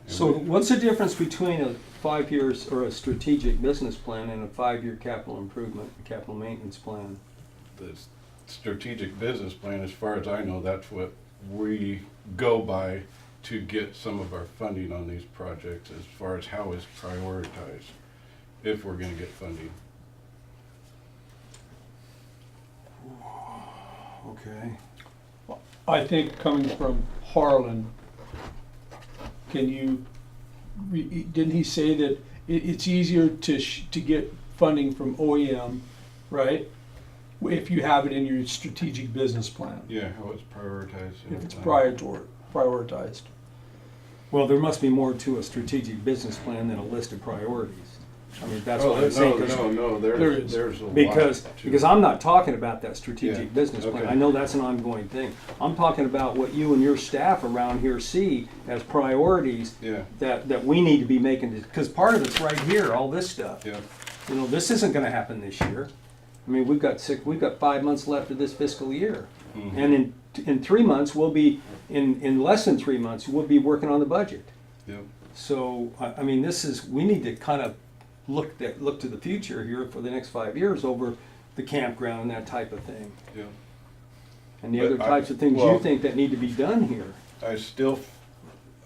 And So we- what's the difference between a 5 years or a strategic business plan and a 5-year capital improvement, capital maintenance plan? the strategic business plan, as far as I know, that's what we go by to get some of our funding on these projects, as far as how it's prioritized, if we're gonna get funding. Okay. I think coming from Harlan, can you, didn't he say that it's easier to get funding from OEM, right? If you have it in your strategic business plan, Yeah, how it's prioritized. if it's everything. prioritized. Well, there must be more to a strategic business plan than a list of priorities. I mean, that's Oh, what I'm saying. 'Cause- no, There is. there's a lot. Because I'm not talking about that strategic Yeah, business plan. okay. I know that's an ongoing thing. I'm talking about what you and your staff around here see as priorities Yeah, that we need to be making, because part of it's right here, all this stuff. yeah, You know, this isn't gonna happen this year. I mean, we've got 5 months left of this fiscal year. mhm, And in 3 months, we'll be, in less than 3 months, we'll be working on the budget. yeah, So, I mean, we need to kind of look to the future here for the next 5 years over the campground and that type of thing. yeah. And the But other I- types of things you well- think that need to be done here.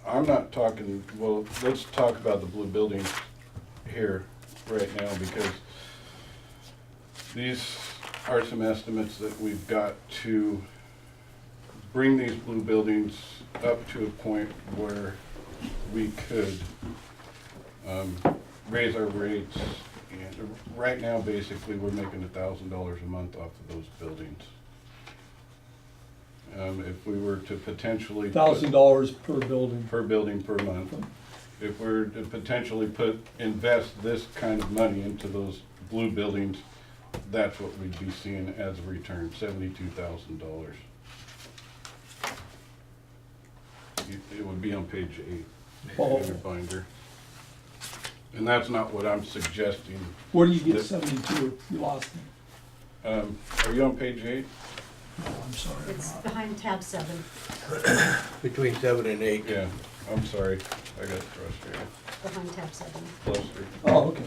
I'm not talking, well, let's talk about the blue buildings here right now, because these are some estimates that we've got to bring these blue buildings up to a point where we could raise our rates. And right now, basically, we're making $1,000 a month off of those buildings. If we were to potentially put- $1,000 per building. per building per month. If we're to potentially invest this kind of money into those blue buildings, that's what we'd be seeing as a return, $72,000. It would be on page 8 Oh. in your binder. And that's not what I'm suggesting. Where do you get The- 72? You lost me. Are you on page 8? Oh, I'm sorry. It's behind tab 7, Between 7 and 8. Yeah, I'm sorry, I got frustrated. behind tab 7. Closer. Oh, okay.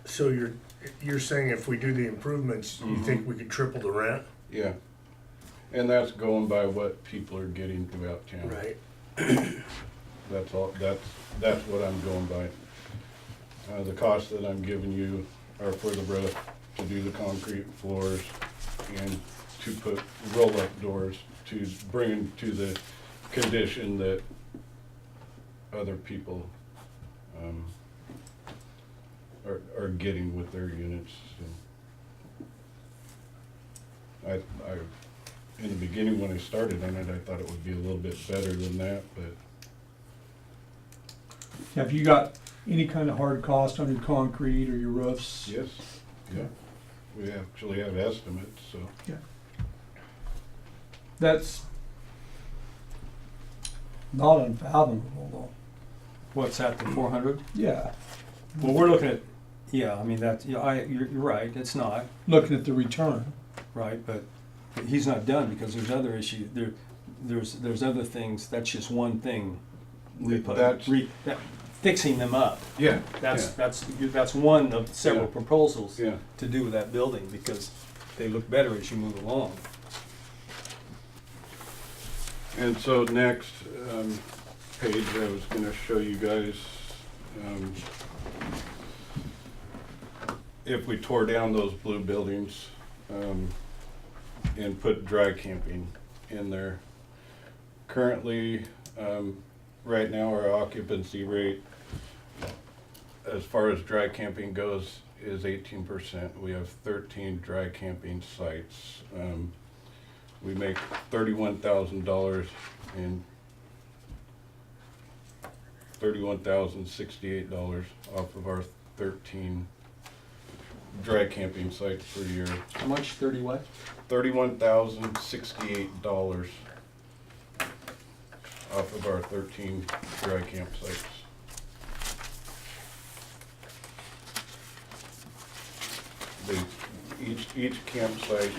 So you're saying if we do the improvements, you think we could triple the rent? Yeah. And that's going by what people are getting throughout town. Right. That's all, that's what I'm going by. The costs that I'm giving you are for the roof, to do the concrete floors, and to put roll-up doors, to bring them to the condition that other people, are getting with their units. So in the beginning, when I started on it, I thought it would be a little bit better than that, but Have you got any kind of hard cost on your concrete or your roofs? yes, yeah, we actually have estimates, so. That's not unfathomable, though. What's that, the 400? Yeah, Well, we're looking at, yeah, I mean, that's, you're right, it's not, looking at the return. right, but he's not done because there's other issues, there's other things, that's just one thing. Fixing them up, Yeah. that's one of several Yeah. proposals Yeah, to do with that building because they look better as you move along. and so next, page, I was gonna show you guys, if we tore down those blue buildings, and put dry camping in there. Currently, right now, our occupancy rate, as far as dry camping goes, is 18%. We have 13 dry camping sites. We make $31,000 in $31,068 off of our 13 dry camping sites per year. How much, 30 what? $31,068 off of our 13 dry campsites. Each campsite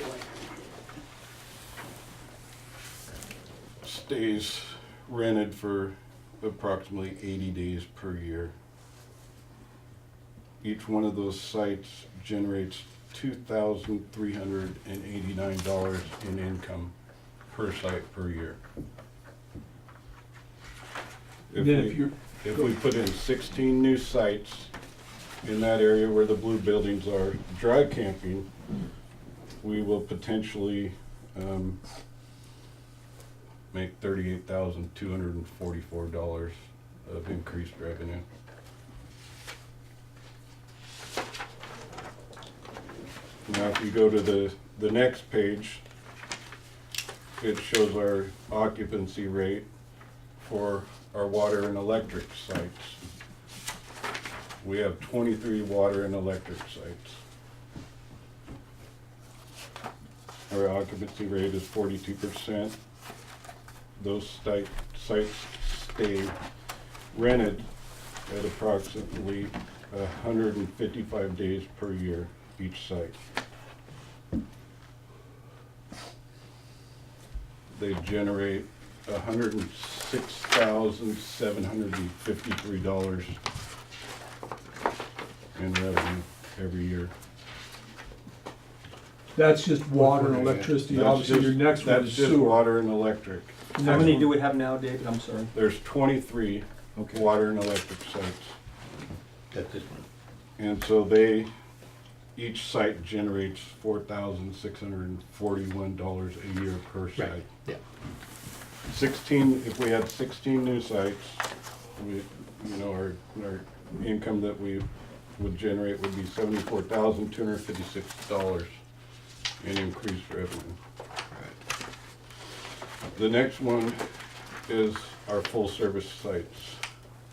stays rented for approximately 80 days per year. Each one of those sites generates $2,389 in income per site per year. If Then we- if you're, If we put in 16 new sites in that area where the blue buildings are, dry camping, we will potentially, make $38,244 of increased revenue. Now, if you go to the next page, it shows our occupancy rate for our water and electric sites. We have 23 water and electric sites. Our occupancy rate is 42%. Those sites stay rented at approximately 155 days per year, each site. They generate $106,753 in revenue every year. That's just water and electricity. That's Obviously, your just- next one That's is just sewer. water and electric. How many do we have now, David? I'm sorry. There's 23 Okay. water and electric sites. That's this one. And so each site generates $4,641 a year per site. Yeah. 16, if we had 16 new sites, our income that we would generate would be $74,256 in increased revenue. The next one is our full-service sites.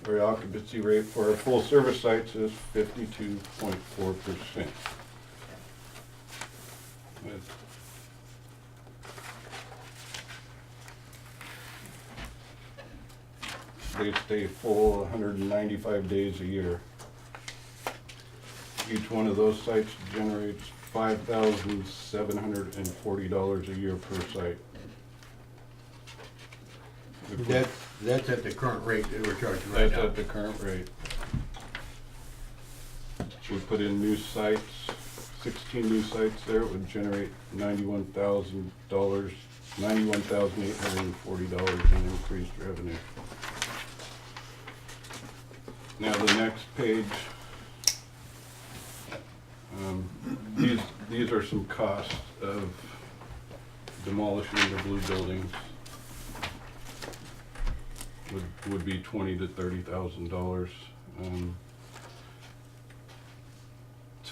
Our occupancy rate for our full-service sites is 52.4%. They stay full 195 days a year. Each one of those sites generates $5,740 a year per site. If we- That's at the current rate that we're charging right That's now. at the current rate. We put in new sites, 16 new sites there, it would generate $91,840 in increased revenue. Now the next page, these are some costs of demolishing the blue buildings. Would be $20,000 to $30,000.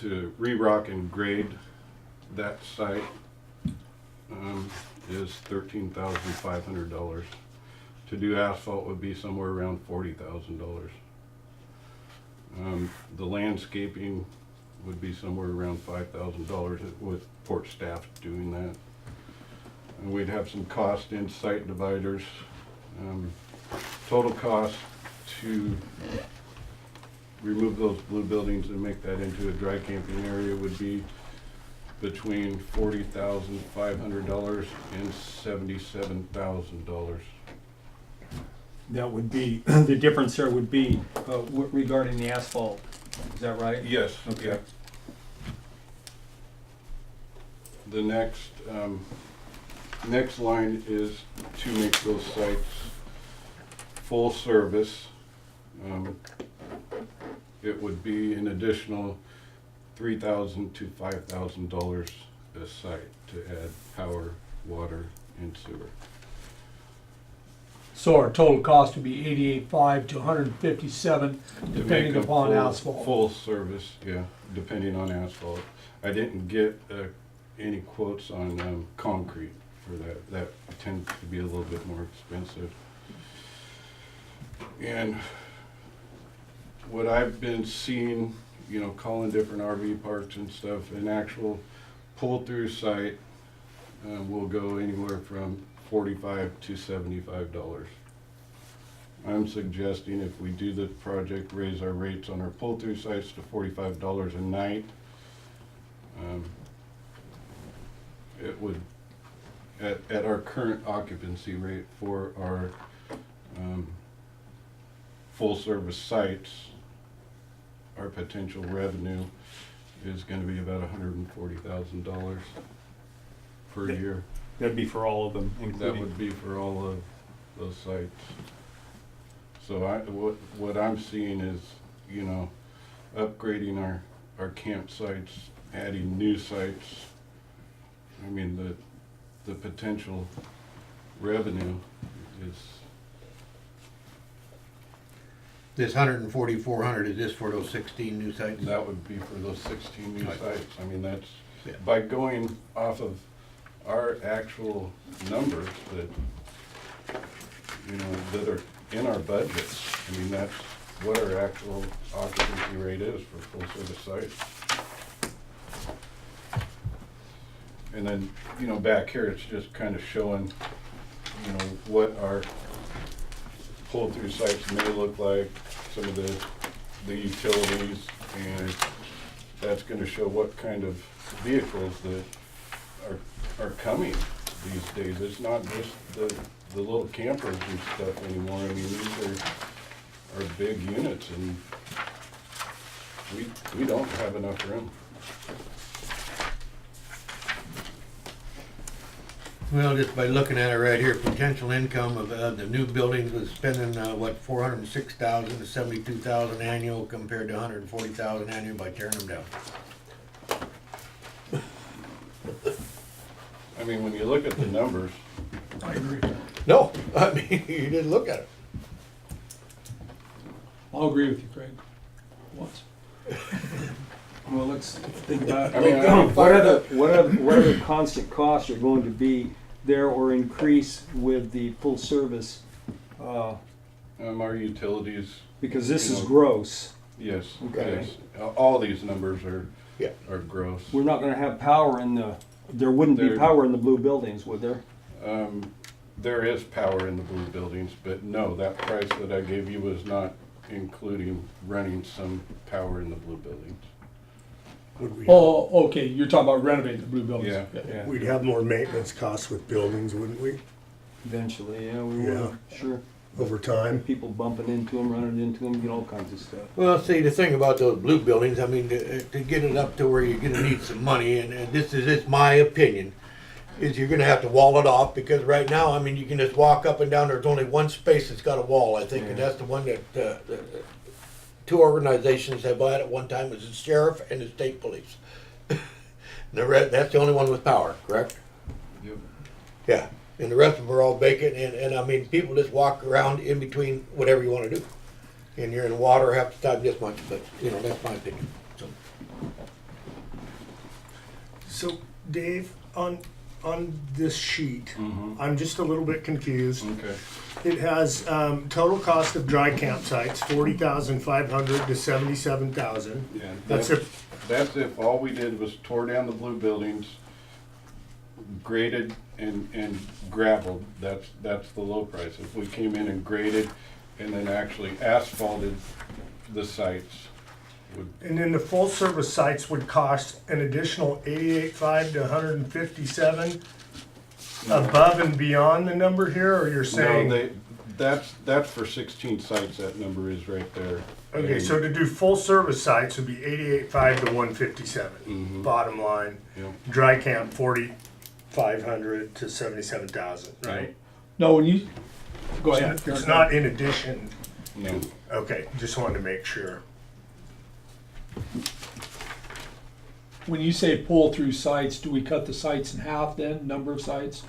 To re-rock and grade that site is $13,500. To do asphalt would be somewhere around $40,000. The landscaping would be somewhere around $5,000 with port staff doing that. And we'd have some cost in site dividers. Total cost to remove those blue buildings and make that into a dry camping area would be between $40,500 and $77,000. That would be, the difference there would be regarding the asphalt. Is that right? Yes. Okay. Yeah. The next line is to make those sites full service. It would be an additional $3,000 to $5,000 a site to add power, water, and sewer. So our total cost would be $88,500 to $157,000, To make depending them upon full- asphalt. Full service, yeah, depending on asphalt. I didn't get any quotes on concrete for that. That tends to be a little bit more expensive. And what I've been seeing, calling different RV parks and stuff, an actual pull-through site will go anywhere from $45 to $75. I'm suggesting if we do the project, raise our rates on our pull-through sites to $45 a night. It would, at our current occupancy rate for our full-service sites, our potential revenue is gonna be about $140,000 per year. That'd be for all of them, That including. would be for all of those sites. So what I'm seeing is, upgrading our campsites, adding new sites, I mean, the potential revenue is, This 140,400 is this for those 16 new sites? that would be for those 16 new Right. sites. I mean, that's, Yeah. by going off of our actual numbers that, you know, that are in our budgets. I mean, that's what our actual occupancy rate is for full-service sites. And then, you know, back here, it's just kind of showing, you know, what our pull-through sites may look like, some of the utilities, and that's gonna show what kind of vehicles that are coming these days. It's not just the little campers and stuff anymore. I mean, these are big units, and we don't have enough room. Well, just by looking at it right here, potential income of the new buildings was spending, what, 406,000 to 72,000 annual compared to 140,000 annual by tearing them down. I mean, when you look at the numbers, I agree. No, I mean, you didn't look at it. I'll agree with you, Craig. Once. Well, let's think about, I mean, what are the constant costs are going to be there or increase with the full service? our utilities, Because this You is know, gross. yes, Okay. yes. All these numbers Yeah. are gross. We're not gonna have power there wouldn't be There- power in the blue buildings, would there? There is power in the blue buildings, but no, that price that I gave you was not including running some power in the blue buildings. Would we, Oh, okay, you're talking about renovating the blue buildings. Yeah. we'd have more maintenance costs with buildings, wouldn't we, Eventually, yeah, we Yeah. will, sure. over time? People bumping into them, running into them, get all kinds of stuff. Well, see, the thing about those blue buildings, I mean, to get it up to where you're gonna need some money, and this is my opinion, is you're gonna have to wall it off, because right now, I mean, you can just walk up and down, there's only one space that's got a wall, I think, and Yeah. that's the one that, the two organizations have bought at one time, was the sheriff and the state police. That's the only one with power, correct? Yep. Yeah, and the rest of them are all vacant, and I mean, people just walk around in between whatever you wanna do. And you're in water half the time this much, but, you know, that's my opinion, so. So, Dave, on this sheet, Mhm. I'm just a little bit confused. Okay. It has total cost of dry campsites, 40,500 to 77,000. Yeah. That's That's if all we did was tore down the blue buildings, graded and gravelled, that's the low price. If we came in and graded and then actually asphalted the sites, would, And then the full service sites would cost an additional 88.5 to 157 above and beyond the number here, or you're saying? no, that's for 16 sites, that number is right there. Okay, And- so to do full service sites would be 88.5 to 157, Mhm. bottom line. Yeah. Dry camp 4,500 to 77,000, right? No, when you, go ahead. It's not in addition. No, Okay, just wanted to make sure. When you say pull through sites, do we cut the sites in half then, number of sites?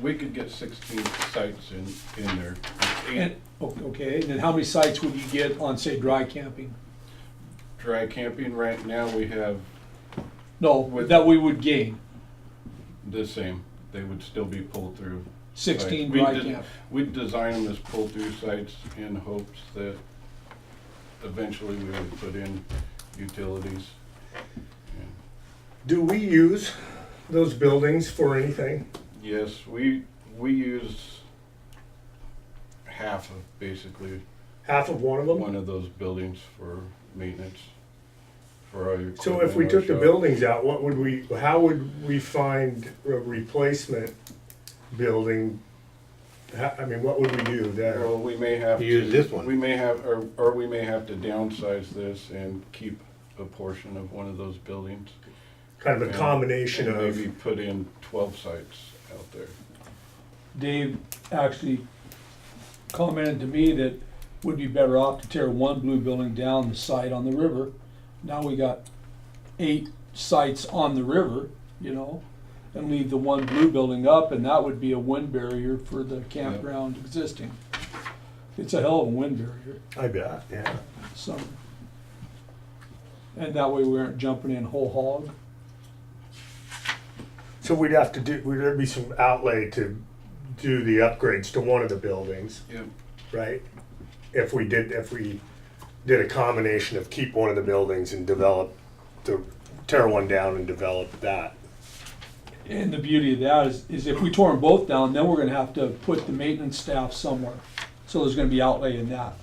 we could get 16 sites in there. And, okay, and then how many sites would you get on, say, dry camping? Dry camping, right now, we have No, With- that we would gain, the same, they would still be pulled through. 16 sites. We dry did- camp. We design them as pull-through sites in hopes that eventually we would put in utilities. Do we use those buildings for anything? Yes, we use half of, basically, Half of one of them? one of those buildings for maintenance, for all your equipment. So if we in our took the shop. buildings out, how would we find a replacement building? I mean, what would we do there? Well, we may have to. Use this one. We may have, or we may have to downsize this and keep a portion of one of those buildings. Kind of a and- combination and of, maybe put in 12 sites out there. Dave actually commented to me that would be better off to tear one blue building down the site on the river. Now we got 8 sites on the river, you know, and leave the one blue building up, and that would be a wind barrier for the campground existing. It's a hell of a wind barrier, I bet, yeah. so. And that way we aren't jumping in whole hog. So would there'd be some outlay to do the upgrades to one of the buildings, Yep. right? If we did a combination of keep one of the buildings and tear one down and develop that. And the beauty of that is if we tore them both down, then we're gonna have to put the maintenance staff somewhere. So there's gonna be outlay in that.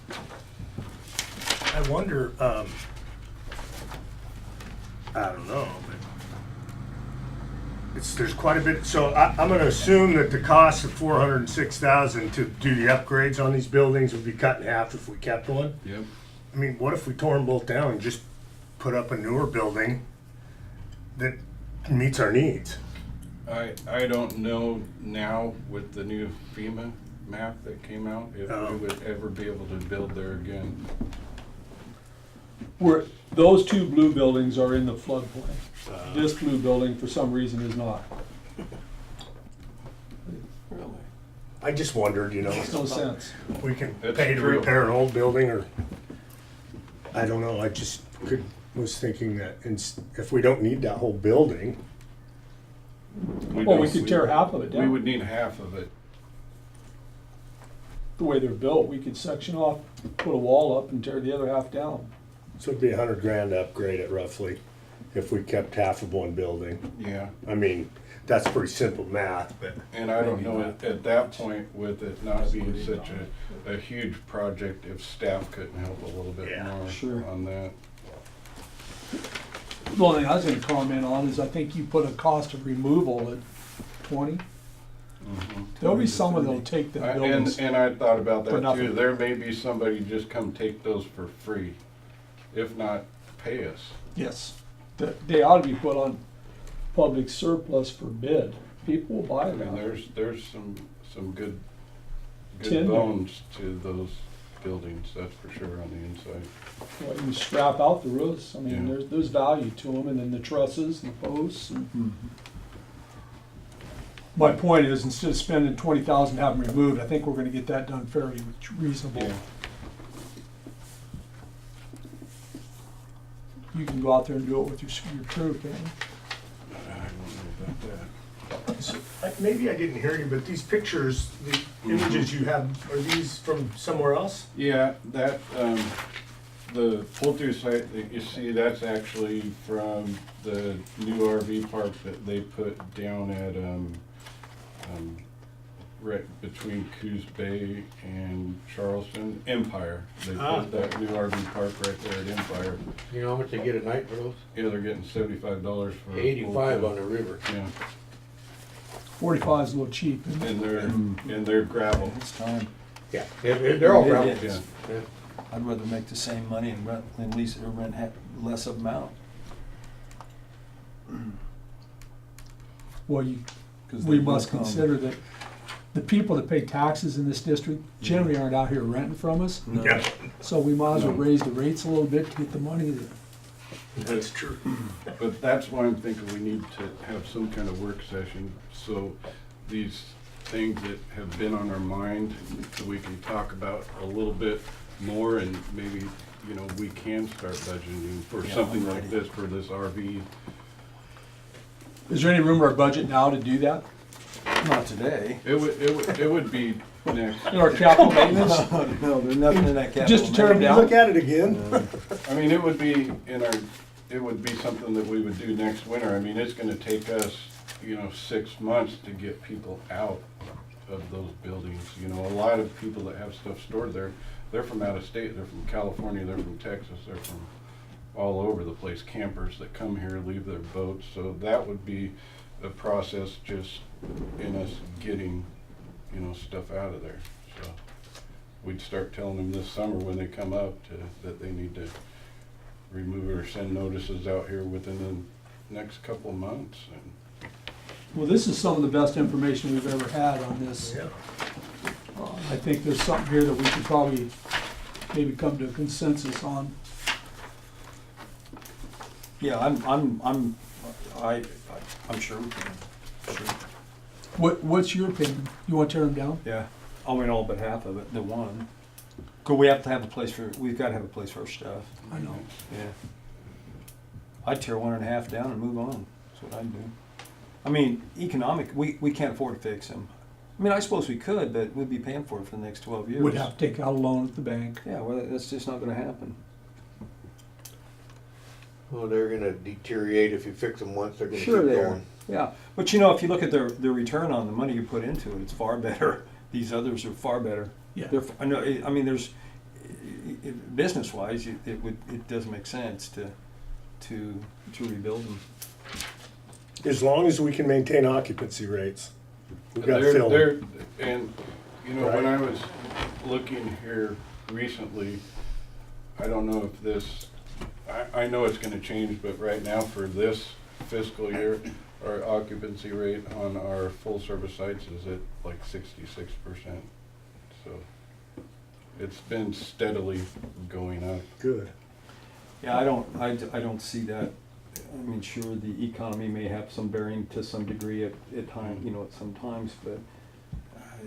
I wonder, I don't know, but there's quite a bit, so I'm gonna assume that the cost of $406,000 to do the upgrades on these buildings would be cut in half if we kept one. Yep. I mean, what if we tore them both down and just put up a newer building that meets our needs? I don't know now with the new FEMA map that came out, if we would ever be able to build there again. Those two blue buildings are in the floodplain. This blue building, for some reason, is not. Really? I just wondered, Makes no sense. we can That's pay to true. repair an old building, or, I don't know, I just was thinking that if we don't need that whole building, Well, we could tear half of it We down. would need half of it. The way they're built, we could section off, put a wall up and tear the other half down. so it'd be $100,000 to upgrade it roughly, if we kept half of one building. Yeah. I mean, that's pretty simple math, but. And I don't know, at that point, with it not being such a huge project, if staff couldn't help a little bit Yeah, more sure. on that. The only thing I was gonna comment on is I think you put a cost of removal at 20. Mhm. There'll be someone that'll take the buildings. And I thought about For that too. nothing. There may be somebody just come take those for free, if not pay us. Yes, they ought to be put on public surplus for bid. People will buy I mean, them. there's some good Timber. bones to those buildings, that's for sure, on the inside. Well, you can strap out the roofs. I mean, Yeah. there's value to them, and then the trusses and the posts. And my point is, instead of spending 20,000 to have them removed, I think we're gonna get that done fairly reasonable. Yeah. You can go out there and do it with your crew, can't you? I don't know about that. Maybe I didn't hear you, but these pictures, the images you have, are these from somewhere else? Yeah, that, the pull-through site that you see, that's actually from the new RV park that they put down at, right between Coos Bay and Charleston, Empire. They put that new RV park right there at Empire. You know how much they get a night for those? Yeah, they're getting $75 for. a 85 full on the river. Yeah, 45 is a little cheap, isn't it? and they're gravel. It's time. Yeah, they're all It gravel. is. Yeah. I'd rather make the same money and rent, than lease or rent less of them out. Well, 'Cause we they will must come. consider that the people that pay taxes in this district generally aren't out here renting from us. No. Yeah, So we might as well No. raise the rates a little bit to get the money. that's true. But that's why I'm thinking we need to have some kind of work session, so these things that have been on our mind, so we can talk about a little bit more, and maybe, we can start budgeting for Yeah, something I'm like ready. this, for this RV. Is there any room in our budget now to do that? Not today. It would be next, In our capital maintenance? No, there's nothing in that capital. Just to tear them maintenance. down? Look at it again. I mean, it would be it would be something that we would do next winter. I mean, it's gonna take us, 6 months to get people out of those buildings. A lot of people that have stuff stored there, they're from out of state, they're from California, they're from Texas, they're from all over the place, campers that come here, leave their boats. So that would be a process just in us getting, stuff out of there. So we'd start telling them this summer when they come up that they need to remove it or send notices out here within the next couple of months. And Well, this is some of the best information we've ever had on this. Yeah. I think there's something here that we could probably maybe come to a consensus on. Yeah, I'm sure we can. Sure. What's your opinion? You want to tear them down? Yeah, I mean, all but half of it, the one. Cause we have to have a place for, we've gotta have a place for our stuff. I know. Yeah. I'd tear 1.5 down and move on. That's what I'd do. I mean, we can't afford to fix them. I mean, I suppose we could, but we'd be paying for it for the next 12 years. Would have to take out a loan at the bank. Yeah, well, that's just not gonna happen. Well, they're gonna deteriorate if you fix them once, they're gonna Sure keep they are. going. Yeah, but you know, if you look at the return on the money you put into it, it's far better. These others are far better. Yeah. I know. I mean, there's business-wise, it doesn't make sense to rebuild them. As long as we can maintain occupancy rates. We've got They're- film. they're- And, you know, when Right. I was looking here recently, I don't know if this, I know it's gonna change, but right now for this fiscal year, our occupancy rate on our full-service sites is at like 66%. So it's been steadily going up. Good. Yeah, I don't see that. I mean, sure, the economy may have some bearing to some degree at time, you know, at some times, but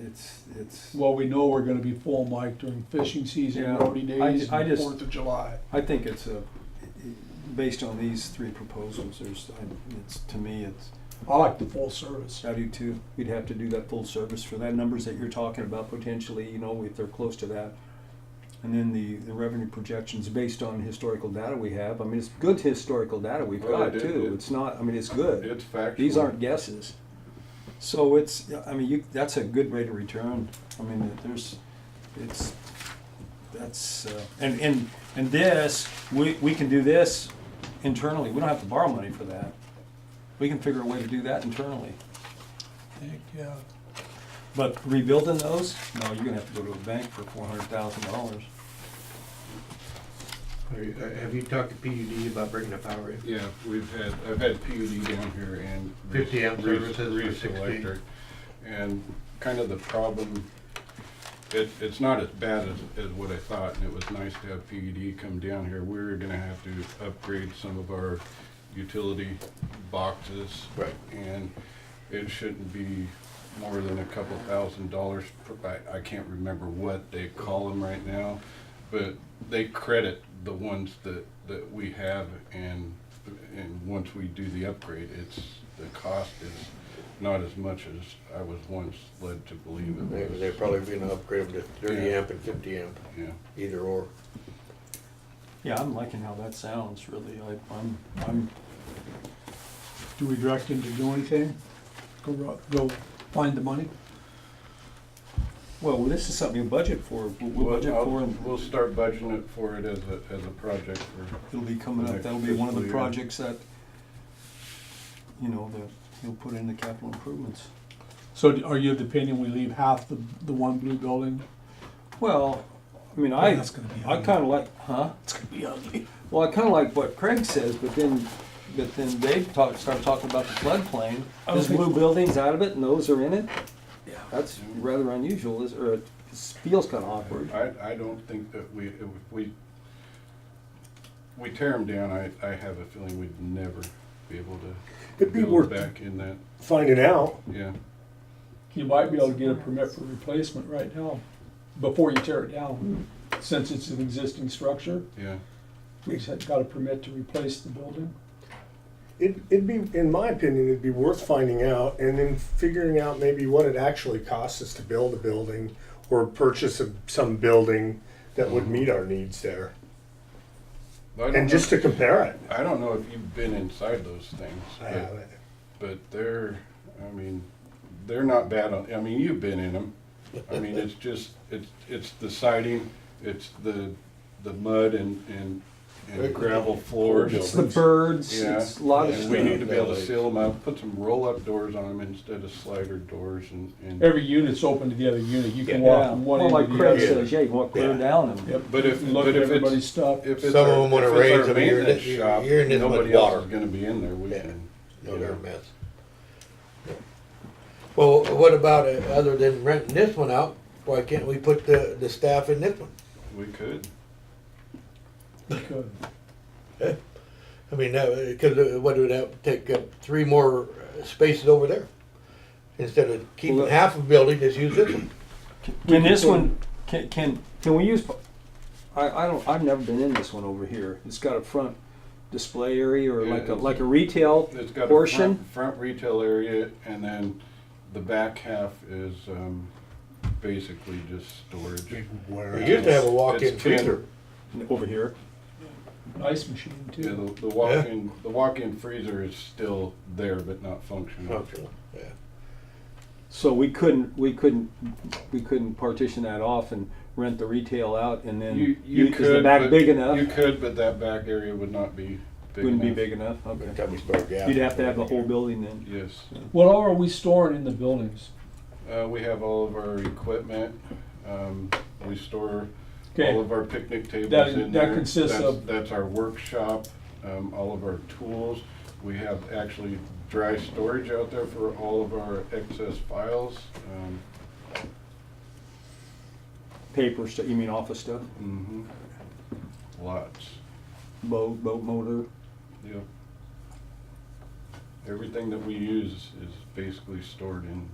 it's. Well, we know we're gonna be full, Mike, during fishing season, Yeah. roadie days, I and just- 4th of July. I think it's based on these three proposals, to me, I like the full service. I do too. We'd have to do that full service for that numbers that you're talking about potentially, you know, if they're close to that. And then the revenue projections based on historical data we have. I mean, it's good historical data we've Well, got it- too. it- It's not, I mean, it's good. It's factual. These aren't guesses. So it's, I mean, that's a good rate of return. I mean, and this, we can do this internally. We don't have to borrow money for that. We can figure a way to do that internally. Heck, yeah. But rebuilding those, no, you're gonna have to go to a bank for $400,000. Have you talked to PUD about bringing the power in? Yeah, I've had PUD down here and. 50 amp services for Reese 60. Electric. And kind of the problem, it's not as bad as what I thought, and it was nice to have PUD come down here. We were gonna have to upgrade some of our utility boxes. Right. And it shouldn't be more than a couple $1,000s. I can't remember what they call them right now, but they credit the ones that we have, and once we do the upgrade, the cost is not as much as I was once led to believe it Maybe was. they're probably gonna upgrade them to 30 Yeah. amp and 50 amp, Yeah. either or. Yeah, I'm liking how that sounds, really. I'm, Do we direct him to do anything? Go find the money? well, this is something you budget for. We'll budget for, and We'll start budgeting it for it as a project for. it'll be coming up. Next That'll be one of the fiscal year. projects that, you know, that he'll put in the capital improvements. So are you of the opinion we leave half the one blue building? Well, I mean, That's gonna be I ugly. kind of like, huh? It's gonna be ugly. Well, I kind of like what Craig says, but then Dave started talking about the floodplain. There's blue buildings out of it, and those are in it. Yeah. That's rather unusual, or it feels kind of awkward. I don't think that if we tear them down, I have a feeling we'd never be able to It'd be build worth back in that, finding out. yeah. You might be able to get a permit for replacement right now, before you tear it down. Since it's an existing structure, Yeah, we got a permit to replace the building. It'd be, in my opinion, it'd be worth finding out and then figuring out maybe what it actually costs us to build a building or purchase some building that would meet our needs there. I don't And just know- to compare it. I don't know if you've been inside those things, I haven't. but they're, I mean, they're not bad on, I mean, you've been in them. I mean, it's just, it's the siding, it's the mud and gravel floors. It's the birds, Yeah, it's a lot of and stuff. we need to be able to seal them up, put some roll-up doors on them instead of slider doors and. Every unit's open to the other unit. You can walk Yeah, from one well, end like to Craig the other. says, yeah, you can walk clear Yeah. down and. Yep. But if, Look but at if everybody's it's, stuff. if it's Some of our, them when if it it's rains, our I mean, you're in maintenance it- shop, you're in this much nobody else water. is gonna be in there, we Yeah. can. No, you they're a know. mess. Well, what about, other than renting this one out, why can't we put the staff in this one? We could. We could. I I mean, because what would that take up 3 more spaces over there? Instead of keeping Well, half of the building, just use this one. Can this one, can we use, I've never been in this one over here. It's got a front display area or Yeah, like a retail It's got a portion? front retail area, and then the back half is basically just storage. Where We used to have a walk-in It's been- freezer. Over here? Nice machine Yeah, too. the walk-in freezer is still there, but not functional. Functional, yeah. So we couldn't partition that off and rent the retail out and then, You is the could, back but- big enough? You could, but that back area would not be big Wouldn't be enough. big enough, By the okay. time we start gas. You'd have to have the whole building then. Yes. What all are we storing in the buildings? We have all of our equipment. We store Okay. all of our picnic tables That- in that there. consists That's- of- That's our workshop, all of our tools. We have actually dry storage out there for all of our excess files. Paper stuff, you mean office stuff? Mhm. Lots, Boat motor? yeah. Everything that we use is basically stored in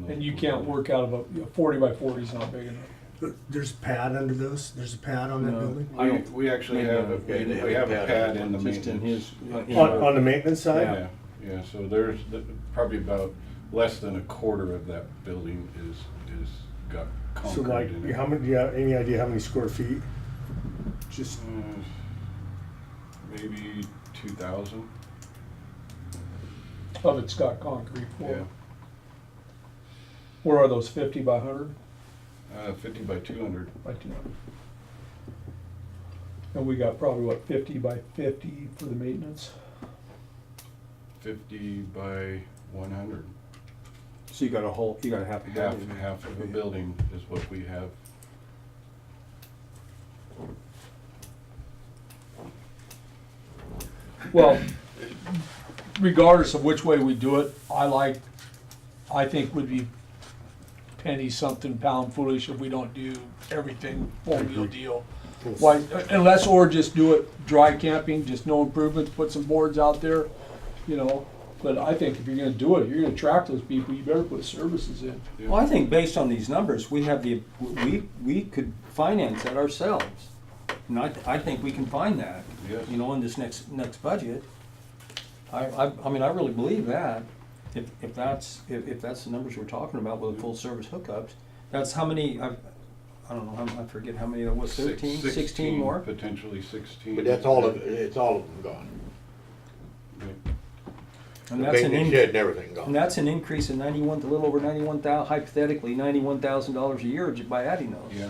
those. And you can't work out of a 40 by 40 is not big enough. There's a pad under those? There's a pad on that No. building? I don't- We actually have a, Yeah, they we have a pad in the Just in maintenance. his. On the maintenance side? Yeah, so there's probably about less than a quarter of that building is got So concrete like, in it. how many, do you have any idea how many square feet? Just, Maybe 2,000, Of it's got concrete yeah, floor. Where are those, 50 by 100? 50 by 200, By 200. And we got probably, what, 50 by 50 for the maintenance? 50 by 100. So you got a half a building. Half of a building is what we have. Well, regardless of which way we do it, I think would be penny something pound foolish if we don't do everything full meal deal. Why, unless or just do it dry camping, just no improvements, put some boards out there, you know. But I think if you're gonna do it, you're gonna attract those people, you better put services in. Yeah. Well, I think based on these numbers, we we could finance that ourselves. And I think we can find that, Yes. you know, in this next budget. I mean, I really believe that. If that's the numbers we're talking about with the full service hookups, that's how many, I don't know, I forget how many, it was 13, 16 more? Potentially 16. But that's all of, it's all of them gone. Yeah. And The that's an maintenance shed and everything And gone. that's an increase in a little over 91,000, hypothetically, $91,000 a year by adding those. Yeah,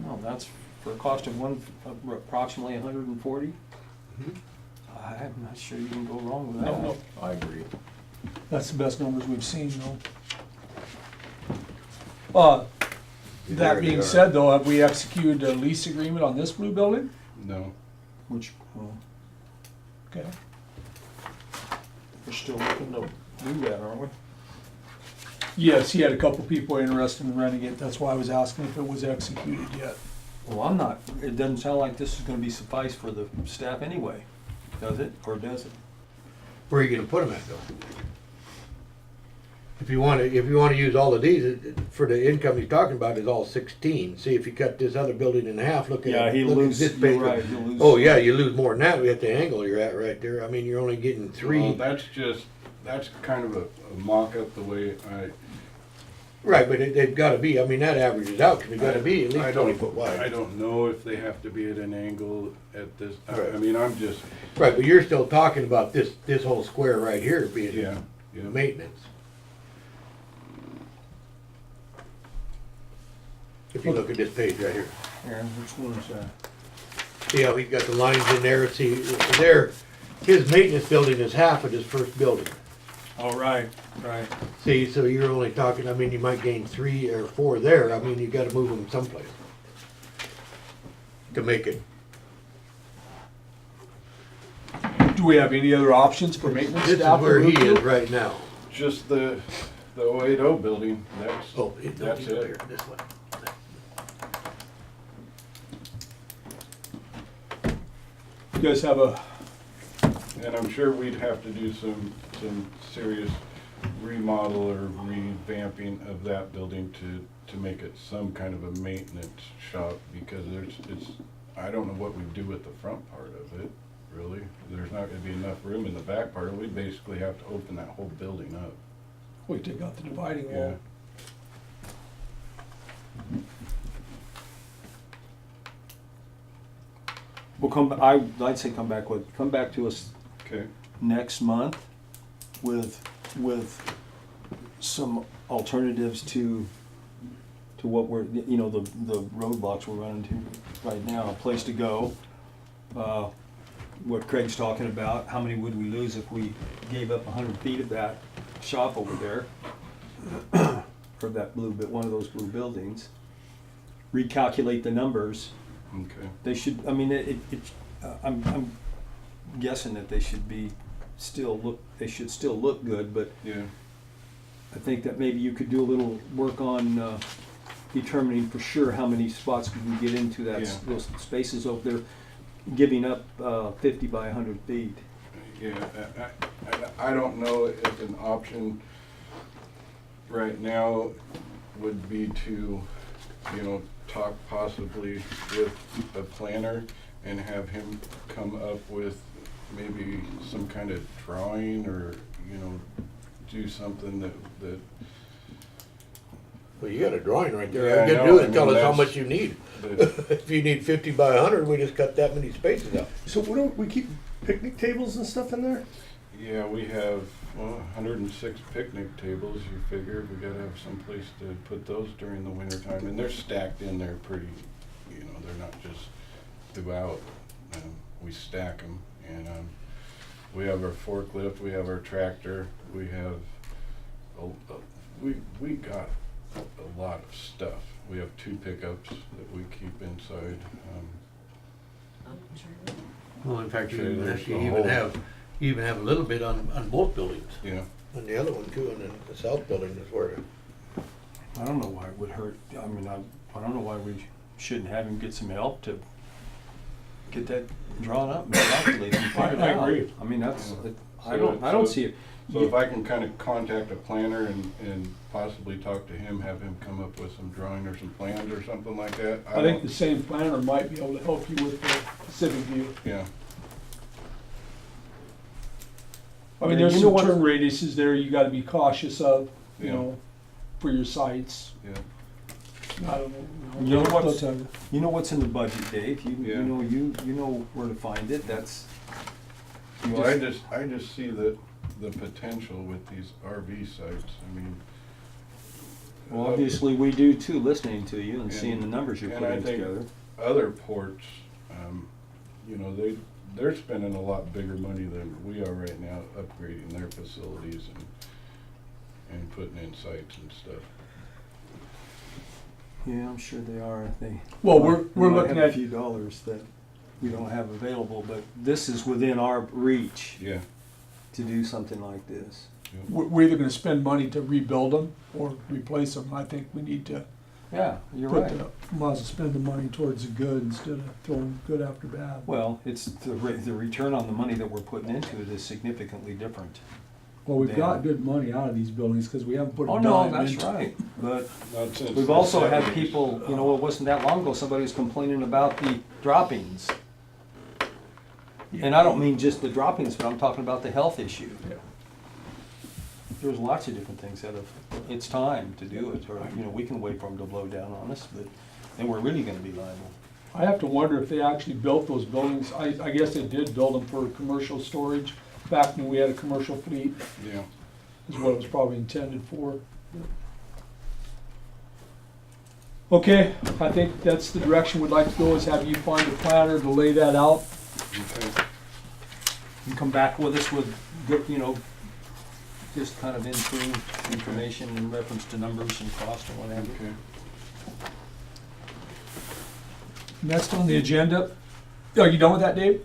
Well, that's for a cost of approximately 140. Mhm. I'm not sure you can go wrong with No, that. no, I agree. That's the best numbers we've seen, though. There That they being are. said, though, have we executed a lease agreement on this blue building? no, Which, well, Okay. we're still looking to do that, aren't we? Yes, he had a couple people interested in renting it, that's why I was asking if it was executed yet. Well, I'm not, it doesn't sound like this is gonna be suffice for the staff anyway, does it, or does it? Where are you gonna put them at though? If you wanna use all of these, for the income he's talking about is all 16. See, if you cut this other building in half, look at Yeah, he'll look at lose, this you're page. right, he'll lose. Oh, yeah, you lose more than that at the angle you're at right there. I mean, you're only getting 3. Well, that's kind of a mock-up the way Right, but they've gotta be, I mean, that averages out, cause they gotta be at I least don't- 20 foot wide. I don't know if they have to be at an angle at this, Right. I mean, I'm just, Right, but you're still talking about this whole square right here being yeah. maintenance. If you look at this page right here. Aaron, which one's that? See how he got the lines in there, see, there, his maintenance building is half of his first building. Oh, right, right. See, so you're only talking, I mean, you might gain 3 or 4 there, I mean, you gotta move them someplace. To make it, Do we have any other options for maintenance this is staff? to where he move to? is right now. Just the 080 building, that's, Oh, that's he's up it. here, this way. You guys have a And I'm sure we'd have to do some serious remodel or revamping of that building to make it some kind of a maintenance shop, because I don't know what we do with the front part of it, really. There's not gonna be enough room in the back part. We basically have to open that whole building up. We take out the dividing Yeah. wall. We'll I'd say come back to us Okay, next month with some alternatives to what we're, you know, the roadblocks we're running to right now, a place to go. What Craig's talking about, how many would we lose if we gave up 100 feet of that shop over there? Or that one of those blue buildings. Recalculate the numbers. okay. They should, I mean, I'm guessing that they should still look good, but Yeah, I think that maybe you could do a little work on determining for sure how many spots we can get into Yeah. those spaces over there, giving up 50 by 100 feet. yeah. I don't know if an option right now would be to, you know, talk possibly with a planner and have him come up with maybe some kind of drawing, or, you know, do something that Well, you got a drawing right there. Yeah, All I you gotta know. do I is tell mean, us how that's- much you need. that If you need 50 by 100, we just cut that many spaces out. So what don't we keep picnic tables and stuff in there? yeah, we have 106 picnic tables. You figure we gotta have some place to put those during the winter time, and they're stacked in there pretty, you know, they're not just throughout. We stack them, and we have our forklift, we have our tractor, we have we got a lot of stuff. We have 2 pickups that we keep inside. Well, in fact, you Trailers, even have a little bit on both buildings. Yeah. And the other one too, and then the south building is where. I don't know why it would hurt. I mean, I don't know why we shouldn't have him get some help to get that drawn up and calculated and figured I out. agree. I mean, that's, Yeah. I don't see it. So if I can kind of contact a planner and possibly talk to him, have him come up with some drawing or some plans or something like that. I think the same planner might be able to help you with the Pacific View. Yeah, I mean, Yeah, there's you know some what- turn radiuses there you gotta be cautious of, you Yeah. know, for your sites. yeah. I don't know. You know what's- They'll tell you. You know what's in the budget, Dave. Yeah. You know where to find it. That's. you Well, I just see the potential with these RV sites. I mean. Well, obviously we do too, listening to you and And- seeing the numbers you're and I putting think together. Other ports, you know, they're spending a lot bigger money than we are right now, upgrading their facilities and putting in sites and stuff. Yeah, I'm sure they are. Well, they we're might looking have at, a few dollars that we don't have available, but this is within our reach Yeah. to do something like this. we're either gonna spend money to rebuild them or replace them. I think we need to Yeah, you're might right. as well spend the money towards the good instead of throwing good after bad. Well, it's the return on the money that we're putting into it is significantly different. Well, we've Damn. got good money out of these buildings because we haven't put Oh, a no, dime that's into right. But Not since we've the also had 70s. people, you know, it wasn't that long ago, somebody was complaining about the droppings. And I don't mean just the droppings, but I'm talking about the health issue. Yeah. There's lots of different things that it's time to do it, or, you know, we can wait for them to blow down on us, but then we're really gonna be liable. I have to wonder if they actually built those buildings. I guess they did build them for commercial storage back when we had a commercial fleet, Yeah. is what it was probably intended for. Okay, I think that's the direction we'd like to go, is have you find a planner to lay that out. Okay. You come back with us with, good, you know, just kind of information in reference to numbers and cost and whatever. Okay. Next on the agenda, are you done with that, Dave?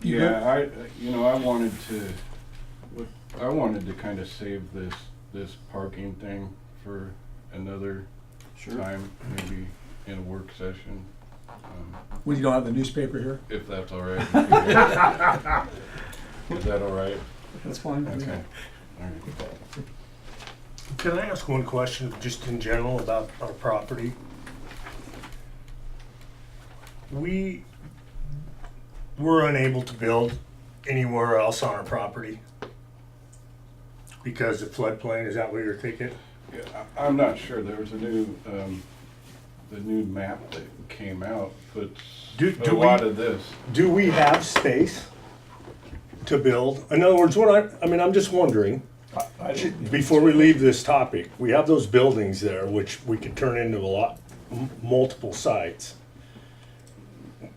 You good? Yeah, I wanted to kind of save this parking thing for another time, maybe in a work session, When you don't have the newspaper here? if that's all right. Is that all right? That's fine. Okay. All right. Can I ask one question, just in general, about our property? We were unable to build anywhere else on our property because of floodplain, is that what you're thinking? Yeah, I'm not sure. There was a new, the new map that came out puts Do a we- lot of this. Do we have space to build? In other words, I'm just wondering, before we leave this topic, we have those buildings there, which we could turn into multiple sites.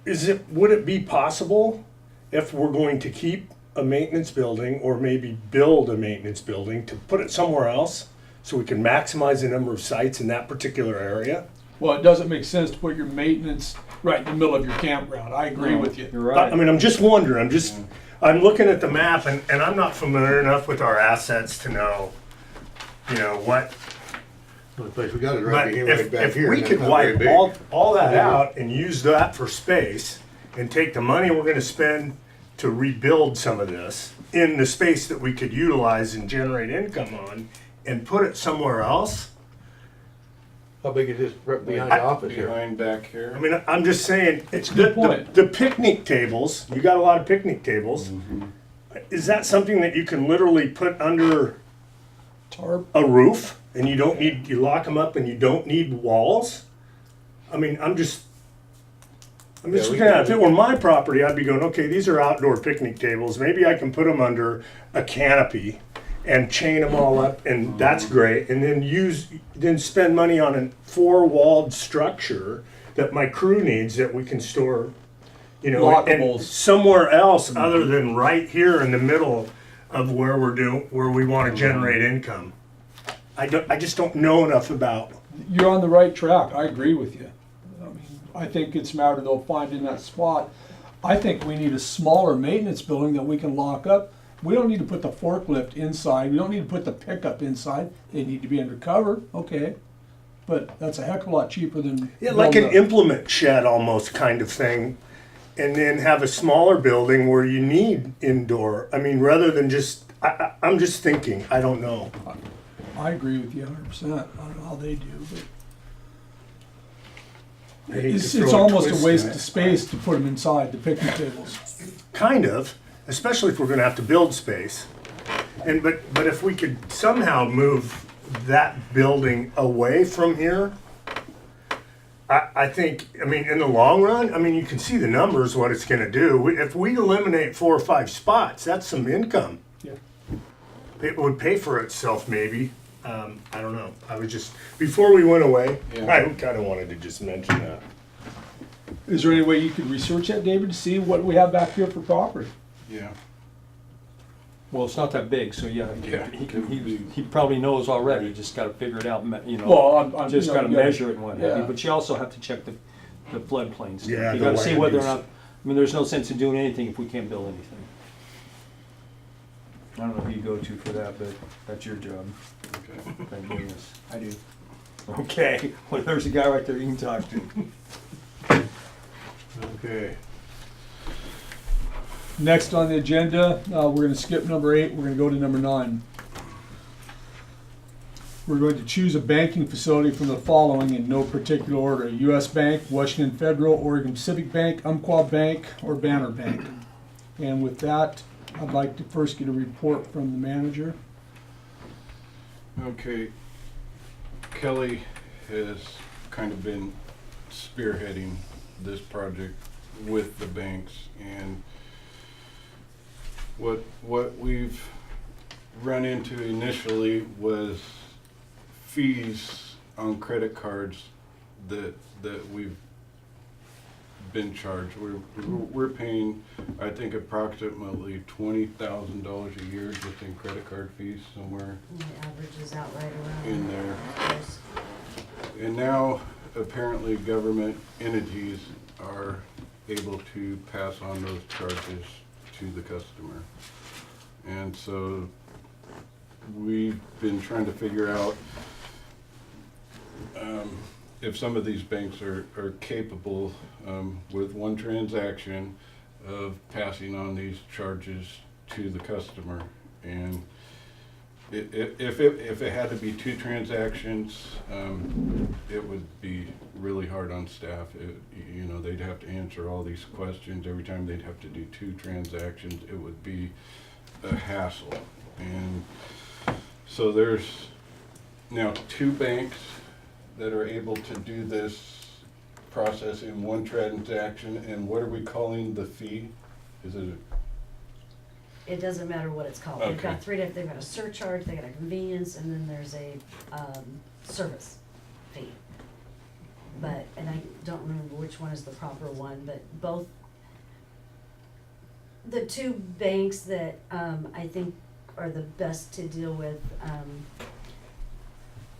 Would it be possible, if we're going to keep a maintenance building or maybe build a maintenance building, to put it somewhere else so we can maximize the number of sites in that particular area? Well, it doesn't make sense to put your maintenance right in the middle of your campground. I agree with you. You're right. I'm just wondering, I'm looking at the map and I'm not familiar enough with our assets to know, what. The place we got is But right here, right back if here. we and could that's not very wipe big. all that out and use that for space and take the money we're gonna spend to rebuild some of this in the space that we could utilize and generate income on and put it somewhere else. How big is this right behind the office here? Behind back here. I mean, I'm just saying, It's a good point. the picnic tables, you got a lot of picnic tables. Is that something that you can literally put under Tarp. a roof and you lock them up and you don't need walls? I mean, I'm just looking at it. If it were my property, I'd be going, okay, these are outdoor picnic tables. Maybe I can put them under a canopy and chain them all up, and that's great. And then spend money on a 4-walled structure that my crew needs that we can store, and Lockables. somewhere else other than right here in the middle of where we want to generate income. I just don't know enough about. You're on the right track. I agree with you. I mean, I think it's a matter of finding that spot. I think we need a smaller maintenance building that we can lock up. We don't need to put the forklift inside. We don't need to put the pickup inside. They need to be undercover, okay. But that's a heck of a lot cheaper than. Yeah, like an building a- implement shed almost kind of thing. And then have a smaller building where you need indoor. I mean, rather than just, I'm just thinking, I don't know. I agree with you 100%. I don't know how they do, but I hate to it's throw almost twist a waste in of it. space to put them inside the picnic tables. Kind of, especially if we're gonna have to build space. But if we could somehow move that building away from here, I think, in the long run, you can see the numbers, what it's gonna do. If we eliminate 4 or 5 spots, that's some income. Yeah. It would pay for itself maybe. I don't know. I was just, before we went away, Yeah. I kind of wanted to just mention that. Is there any way you could research that, David, to see what we have back here for property? Yeah. Well, it's not that big, so yeah, Yeah. he probably knows already, you just gotta figure it out, Well, I'm just you know, gotta you gotta- measure it and what have you, yeah. but you also have to check the floodplain stuff. Yeah, You the gotta see land whether or use. not, there's no sense in doing anything if we can't build anything. I don't know who you go to for that, but that's your job, Okay. thank goodness. I do. Okay, well, there's a guy right there you can talk to. Okay. Next on the agenda, we're gonna skip number 8, we're gonna go to number 9. We're going to choose a banking facility from the following in no particular order: U.S. Bank, Washington Federal, Oregon Pacific Bank, Umpqua Bank, or Banner Bank. And with that, I'd like to first get a report from the manager. Okay. Kelly has kind of been spearheading this project with the banks, and what we've run into initially was fees on credit cards that we've been charged. We're paying, I think, approximately $20,000 a year just in credit card fees, somewhere It averages out right around. in there. Yes. And now, apparently, government entities are able to pass on those charges to the customer. And so we've been trying to figure out if some of these banks are capable, with one transaction, of passing on these charges to the customer. And if it had to be 2 transactions, it would be really hard on staff. You know, they'd have to answer all these questions every time. They'd have to do 2 transactions. It would be a hassle. And so there's now 2 banks that are able to do this process in 1 transaction. And what are we calling the fee? Is it It doesn't matter what it's called. They've got Okay. 3 different, they've got a surcharge, they got a convenience, and then there's a, service fee. But, and I don't remember which one is the proper one, but both, the 2 banks that, I think are the best to deal with,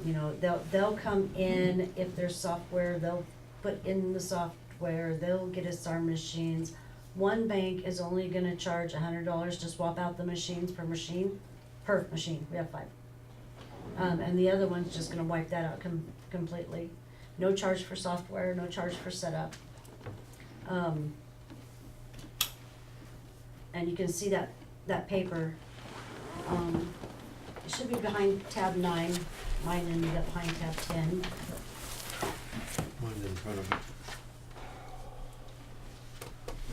you know, they'll come in, if there's software, they'll put in the software, they'll get us our machines. One bank is only gonna charge $100 to swap out the machines per machine, we have 5. And the other one's just gonna wipe that out completely. No charge for software, no charge for setup. And you can see that paper, it should be behind tab 9, mine ended up behind tab 10. Mine's in front of me.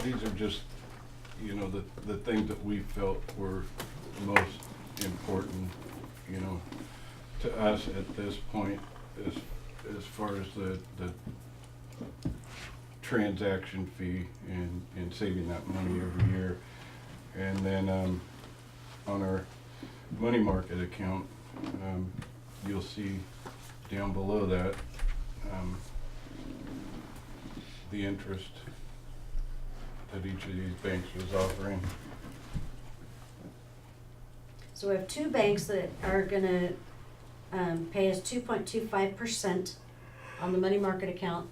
These are just, you know, the things that we felt were most important, you know, to us at this point, as far as the transaction fee and saving that money every year. And then on our money market account, you'll see down below that the interest that each of these banks was offering. So we have 2 banks that are gonna pay us 2.25% on the money market account.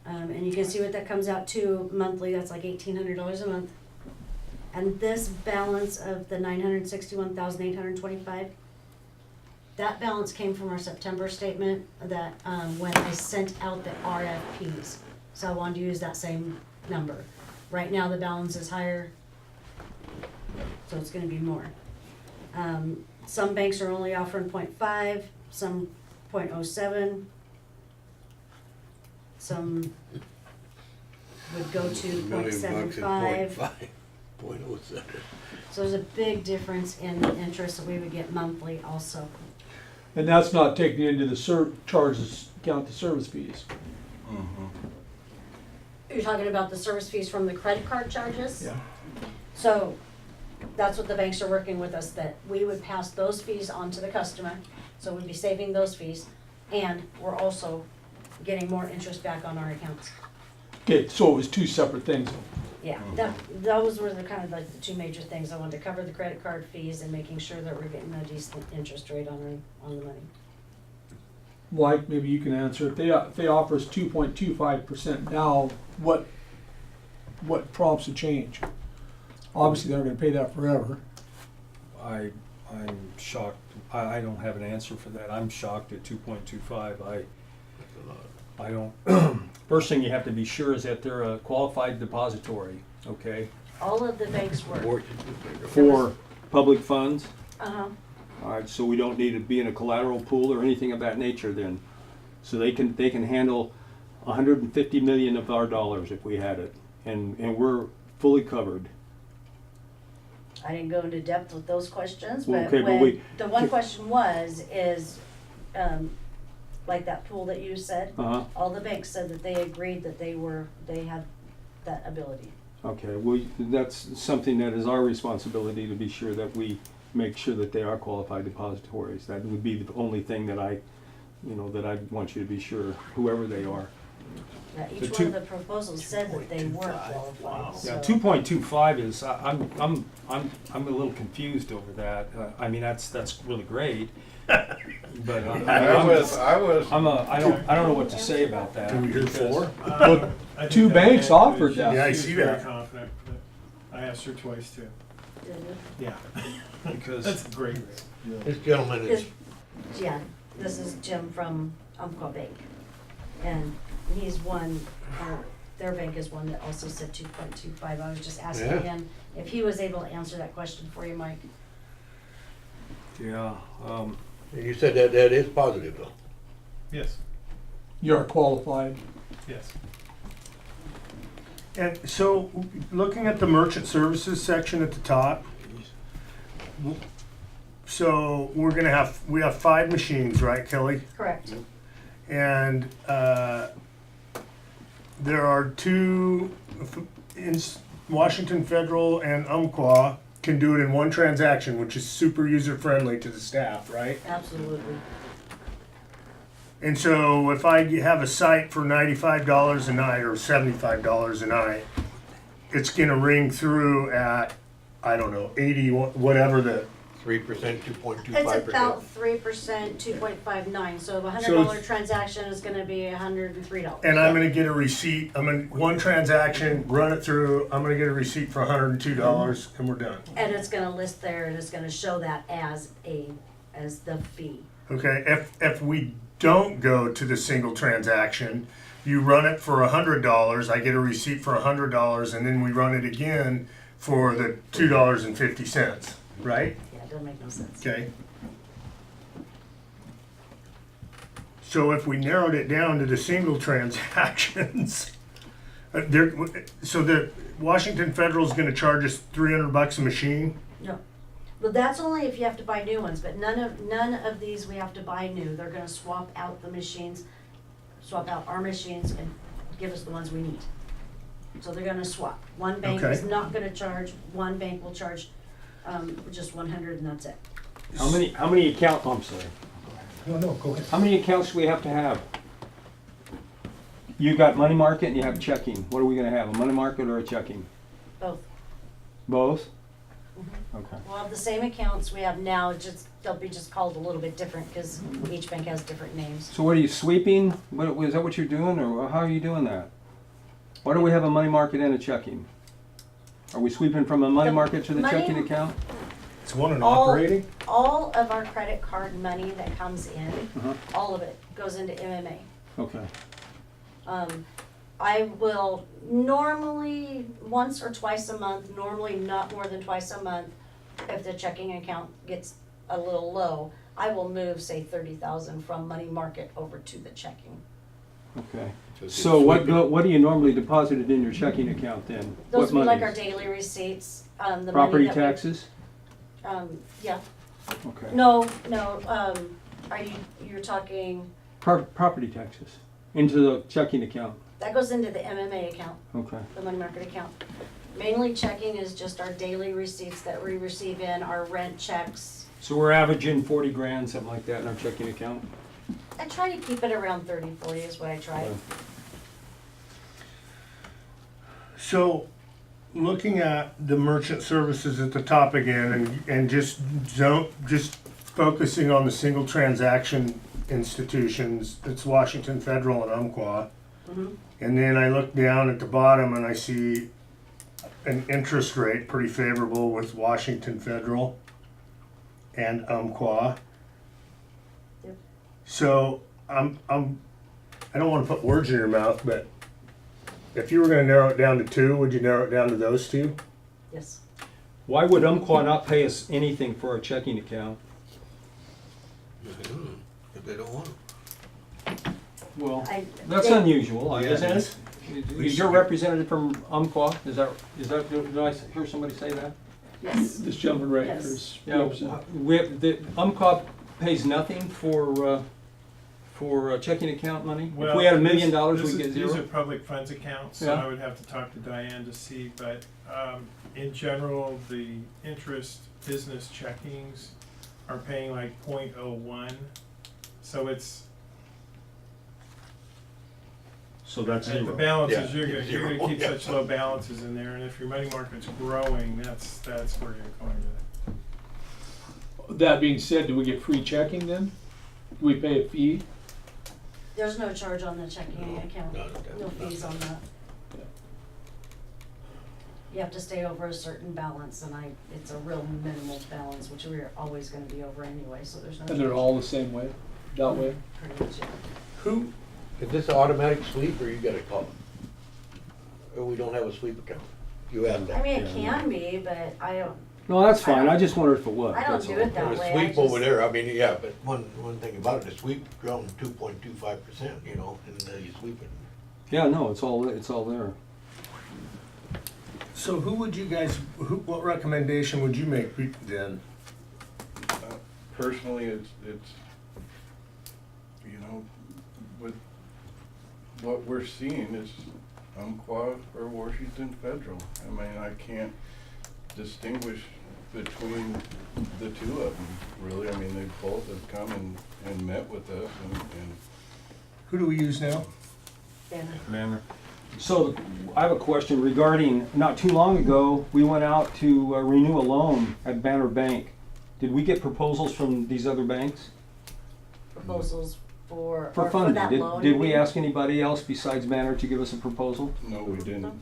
And you can see what that comes out to monthly, that's like $1,800 a month. And this balance of the $961,825, that balance came from our September statement that, when I sent out the RFPs. So I wanted to use that same number. Right now, the balance is higher, so it's gonna be more. Some banks are only offering 0.5, some 0.07. Some would go to $1 million bucks and 0.75. 0.07. So there's a big difference in the interest that we would get monthly also. And that's not taking into the charges, count the service fees. You're talking about the service fees from the credit card charges? Yeah. So that's what the banks are working with us, that we would pass those fees on to the customer. So we'd be saving those fees, and we're also getting more interest back on our accounts. Okay, so it was 2 separate things. Yeah, those were the kind of like the 2 major things. I wanted to cover the credit card fees and making sure that we're getting a decent interest rate on the money. Mike, maybe you can answer. If they offer us 2.25% now, what prompts a change? Obviously, they're going to pay that forever. I'm shocked. I don't have an answer for that. I'm shocked at 2.25. I don't, first thing you have to be sure is that they're a qualified depository, okay? All of the banks work. For public funds. Uh-huh. All right, so we don't need to be in a collateral pool or anything of that nature then. So they can handle 150 million of our dollars if we had it, and we're fully covered. I didn't go into depth with those questions, Well, but okay, but when, the one question is, like that pool that you said, Uh-huh. all the banks said that they agreed that they had that ability. Okay, well, that's something that is our responsibility to be sure that we make sure that they are qualified depositories. That would be the only thing that I want you to be sure, whoever they are. Yeah, So each one two- of the proposals said that they weren't qualified, so. Yeah, 2.25 is, I'm a little confused over that. I mean, that's really great, but I was I don't know what to say about that. Do we hear because- 4? I think 2 that banks man- offered that. Yeah, I She was see very that. confident, but I asked her twice too. Did you? Yeah, Because that's a great rate. This gentleman is, Yeah, this is Jim from Umpqua Bank, and he's won their bank is one that also said 2.25. I was just asking Yeah. him if he was able to answer that question for you, Mike. Yeah, And you said that is positive though. Yes, You are qualified. yes. And so, looking at the merchant services section at the top, so we have 5 machines, right, Kelly? Correct. And there are 2 in Washington Federal and Umpqua can do it in one transaction, which is super user friendly to the staff, right? Absolutely. And so if I have a site for $95 a night or $75 a night, it's gonna ring through at, I don't know, 80, whatever the, 3%, 2.25%. It's about 3%, 2.59. So a $100 So it's- transaction is going to be $103. and I'm gonna get a receipt, one transaction, run it through, I'm gonna get a receipt for $102 and we're done. And it's going to list there, and it's going to show that as the fee. Okay, if we don't go to the single transaction, you run it for $100, I get a receipt for $100, and then we run it again for the $2.50, right? Yeah, it doesn't make no sense. Okay. So if we narrowed it down to the single transactions, so the Washington Federal's gonna charge us $300 a machine? No. But that's only if you have to buy new ones, but none of these we have to buy new. They're gonna swap out the machines, swap out our machines and give us the ones we need. So they're gonna swap. One bank is Okay. not gonna charge, one bank will charge, just 100 and that's it. how many account, I'm sorry. No, go ahead. How many accounts do we have to have? You got money market and you have checking. What are we gonna have, a money market or a checking? Both. Both? Mhm. Okay. We'll have the same accounts we have now, they'll be just called a little bit different because each bank has different names. So what are you sweeping? Is that what you're doing, or how are you doing that? Why do we have a money market and a checking? Are we sweeping from a money The market to the money- checking account? It's one in All- operating? All of our credit card money that comes in, Uh-huh. all of it goes into MMA. Okay. I will normally, once or twice a month, normally not more than twice a month, if the checking account gets a little low, I will move, say, 30,000 from money market over to the checking. Okay. it's So what sweeping. what do you normally deposit it in your checking account then? Those What would be like our monies? daily receipts, the money Property that we- taxes? Yeah, Okay. no, you're talking, Property taxes into the checking account. that goes into the MMA account. Okay. The money market account. Mainly checking is just our daily receipts that we receive in, our rent checks. So we're averaging 40 grand, something like that in our checking account? I try to keep it around 30, 40 is what I try. So, looking at the merchant services at the top again and just focusing on the single transaction institutions, it's Washington Federal and Umpqua. Mhm. And then I look down at the bottom and I see an interest rate pretty favorable with Washington Federal and Umpqua. Yep. So I don't want to put words in your mouth, but if you were going to narrow it down to 2, would you narrow it down to those 2? Yes. Why would Umpqua not pay us anything for our checking account? If they don't want it. Well, I- that's they- unusual, Yeah, isn't it it? Is your representative from Umpqua? Is that, did I hear somebody say that? Yes. This gentleman right here Yes. is. Yeah, Umpqua pays nothing for checking account money? If Well, we had $1 million, this we'd is- get These are zero? public funds accounts, so Yeah. I would have to talk to Diane to see, but, in general, the interest business checkings are paying like 0.01, so it's, So that's and the zero. balances, Yeah, you're gonna zero, keep yeah. such low balances in there, and if your money market's growing, that's where you're going to. That being said, do we get free checking then? Do we pay a fee? There's no charge on the checking account. No fees on that. You have to stay over a certain balance, and it's a real minimal balance, which we're always gonna be over anyway, so there's no. And they're all the same way, that way? Pretty much, yeah. Who? Is this an automatic sweep or you gotta call? or we don't have a sweep account? You have I that. mean, it can be, but I don't, No, that's fine, I just wondered if it was, I don't that's do all. it that Well, the way. I sweep over just- there, I mean, yeah, but one thing about it, the sweep grown 2.25%, you know, and you sweep it. Yeah, no, it's all there. So who would you guys, what recommendation would you make then? Personally, it's, you know, with what we're seeing is Umpqua or Washington Federal. I mean, I can't distinguish between the two of them, really. I mean, they both have come and met with us and Who do we use now? Banner. So, I have a question regarding, not too long ago, we went out to renew a loan at Banner Bank. Did we get proposals from these other banks? Proposals for, For or for funding? that loan. Did you we mean? ask anybody else besides Banner to give us a proposal? no, we didn't.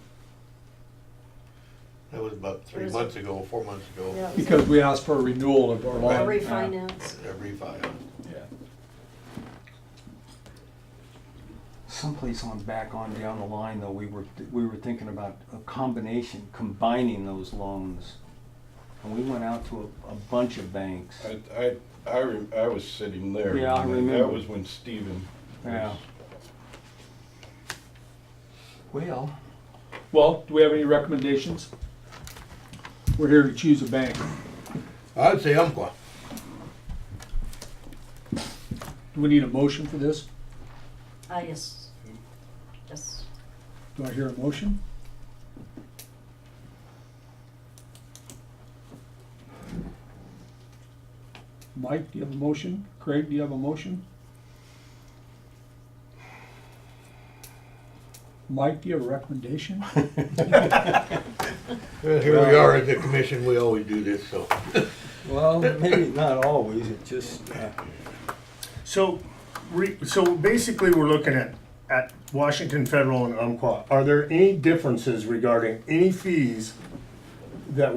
That was about 3 was- months ago, 4 months ago. Yeah, it was Because we asked for a renewal of our a loan. refinance. A refi. Someplace on back on down the line though, we were thinking about a combination, combining those loans. And we went out to a bunch of banks. I was sitting there. Yeah, I and remember. That was when Stephen Yeah. was. Well, Well, do we have any recommendations? We're here to choose a bank. I'd say Umpqua. Do we need a motion for this? Yes. Yes. Do I hear a motion? Mike, do you have a motion? Craig, do you have a motion? Mike, do you have a recommendation? Well, here we are at the commission, we always do this, so. well, maybe not always, it just, So, so basically, we're looking at Washington Federal and Umpqua. Are there any differences regarding any fees that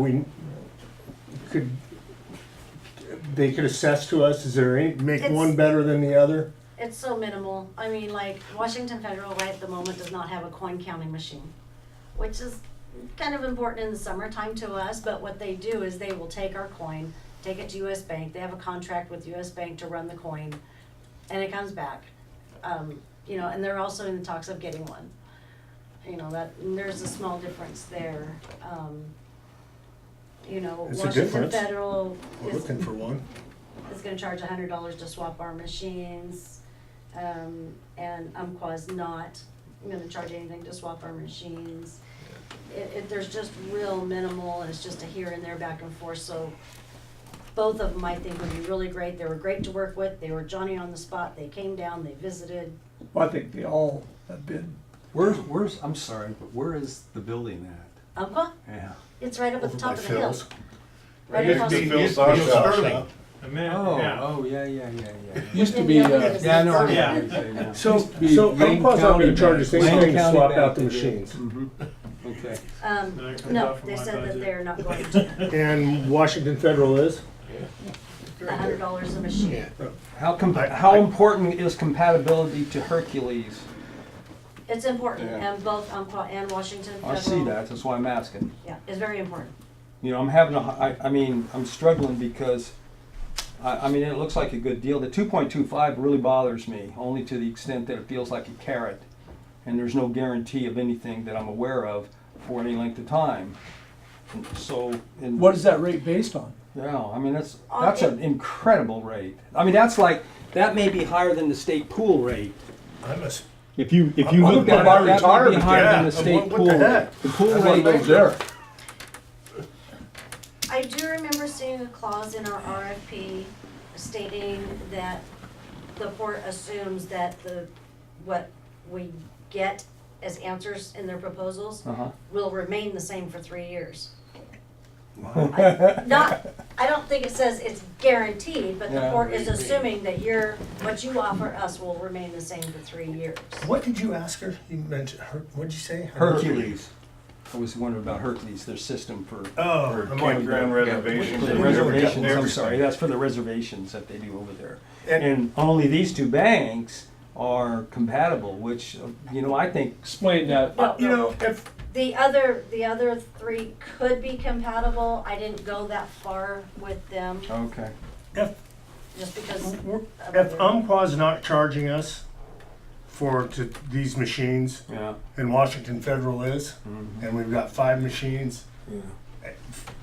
they could assess to us? Is there any, make It's- one better than the other? It's so minimal. I mean, like, Washington Federal right at the moment does not have a coin counting machine, which is kind of important in the summertime to us, but what they do is they will take our coin, take it to US Bank. They have a contract with US Bank to run the coin, and it comes back. You know, and they're also in the talks of getting one. You know, and there's a small difference there. You know, It's a Washington difference. Federal We're is looking for one. gonna charge $100 to swap our machines. And Umpqua's not gonna charge anything to swap our machines. There's just real minimal, and it's just a here and there back and forth, so both of them I think would be really great. They were great to work with, they were Johnny on the spot, they came down, they visited. Well, I think they all have been. Where's, I'm sorry, but where is the building at? Umpqua, Yeah. it's right up at the top of the hill. Phil's. Right Used across to be the Phil Sawshop. A minute, oh, yeah. yeah. Used to be, Yeah, Yeah, I know what Yeah. you're saying now. So be Lane Umpqua's not County gonna charge us Bank. anything Lane to County swap Bank out the they did. machines. Mhm. Okay. That comes No, off of they my said that budget. they're not going to, And Washington Federal is? $100 a machine. Yeah. How important is compatibility to Hercules? It's important, Yeah. and both Umpqua and Washington Federal. I see that, that's why I'm asking. Yeah, it's very important. You know, I'm having I mean, I'm struggling because, I mean, it looks like a good deal. The 2.25 really bothers me, only to the extent that it feels like a carrot. And there's no guarantee of anything that I'm aware of for any length of time. And so, and What is that rate based on? yeah, I mean, that's it- an incredible rate. I mean, that may be higher than the state pool rate. I must. If you I'm look gonna at buy it, that may be retirement, higher than yeah. the state What the pool heck? rate. The pool That's what rate goes there. I do remember seeing a clause in our RFP stating that the port assumes that what we get as answers in their proposals Uh-huh. will remain the same for 3 years. I don't think it says it's guaranteed, but the Yeah. port is assuming that what you offer us will remain the same for 3 years. What did you ask her? You mentioned, what'd you say? Hercules. I was wondering about Hercules, their system for Oh, For I'm like, campground reservations. the Yeah. reservations, Yeah. I'm sorry, that's for the reservations that they do over there. And- And only these two banks are compatible, which, you know, I think, Explain that. No, you know, if The other three could be compatible. I didn't go that far with them, Okay. If, just because. if Umpqua's not charging us these machines, Yeah. and Washington Federal is, and we've got 5 machines,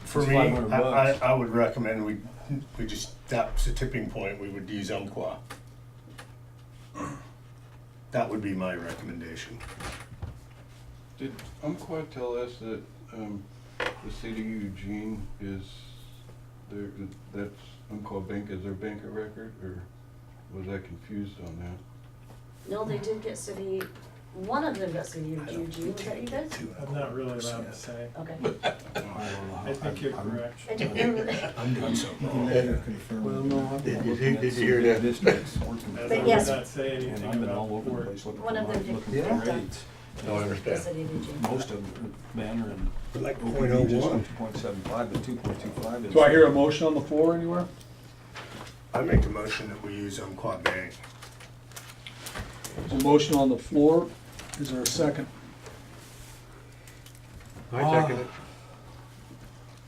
for It's me, $500. I would recommend we just, that's a tipping point, we would use Umpqua. That would be my recommendation. Did Umpqua tell us that the city of Eugene is that's Umpqua Bank is their bank of record, or was I confused on that? No, they did get city, one of them got city of Eugene, was that you guys? I'm not really allowed to say. Okay. I think you're correct. I didn't remember. I'm doing something Well, no, I've been Did you looking at hear some that? districts working I with But would yes. not say And anything I've been about all over the Ford. place looking One of for them did looking get for done. rates. No, I The understand. city of Eugene. Most of Banner and Like OPD just went 2.75, but 2.25 is. Do I hear a motion on the floor anywhere? I make a motion that we use Umpqua Bank. There's a motion on the floor. Is there a second? I second it.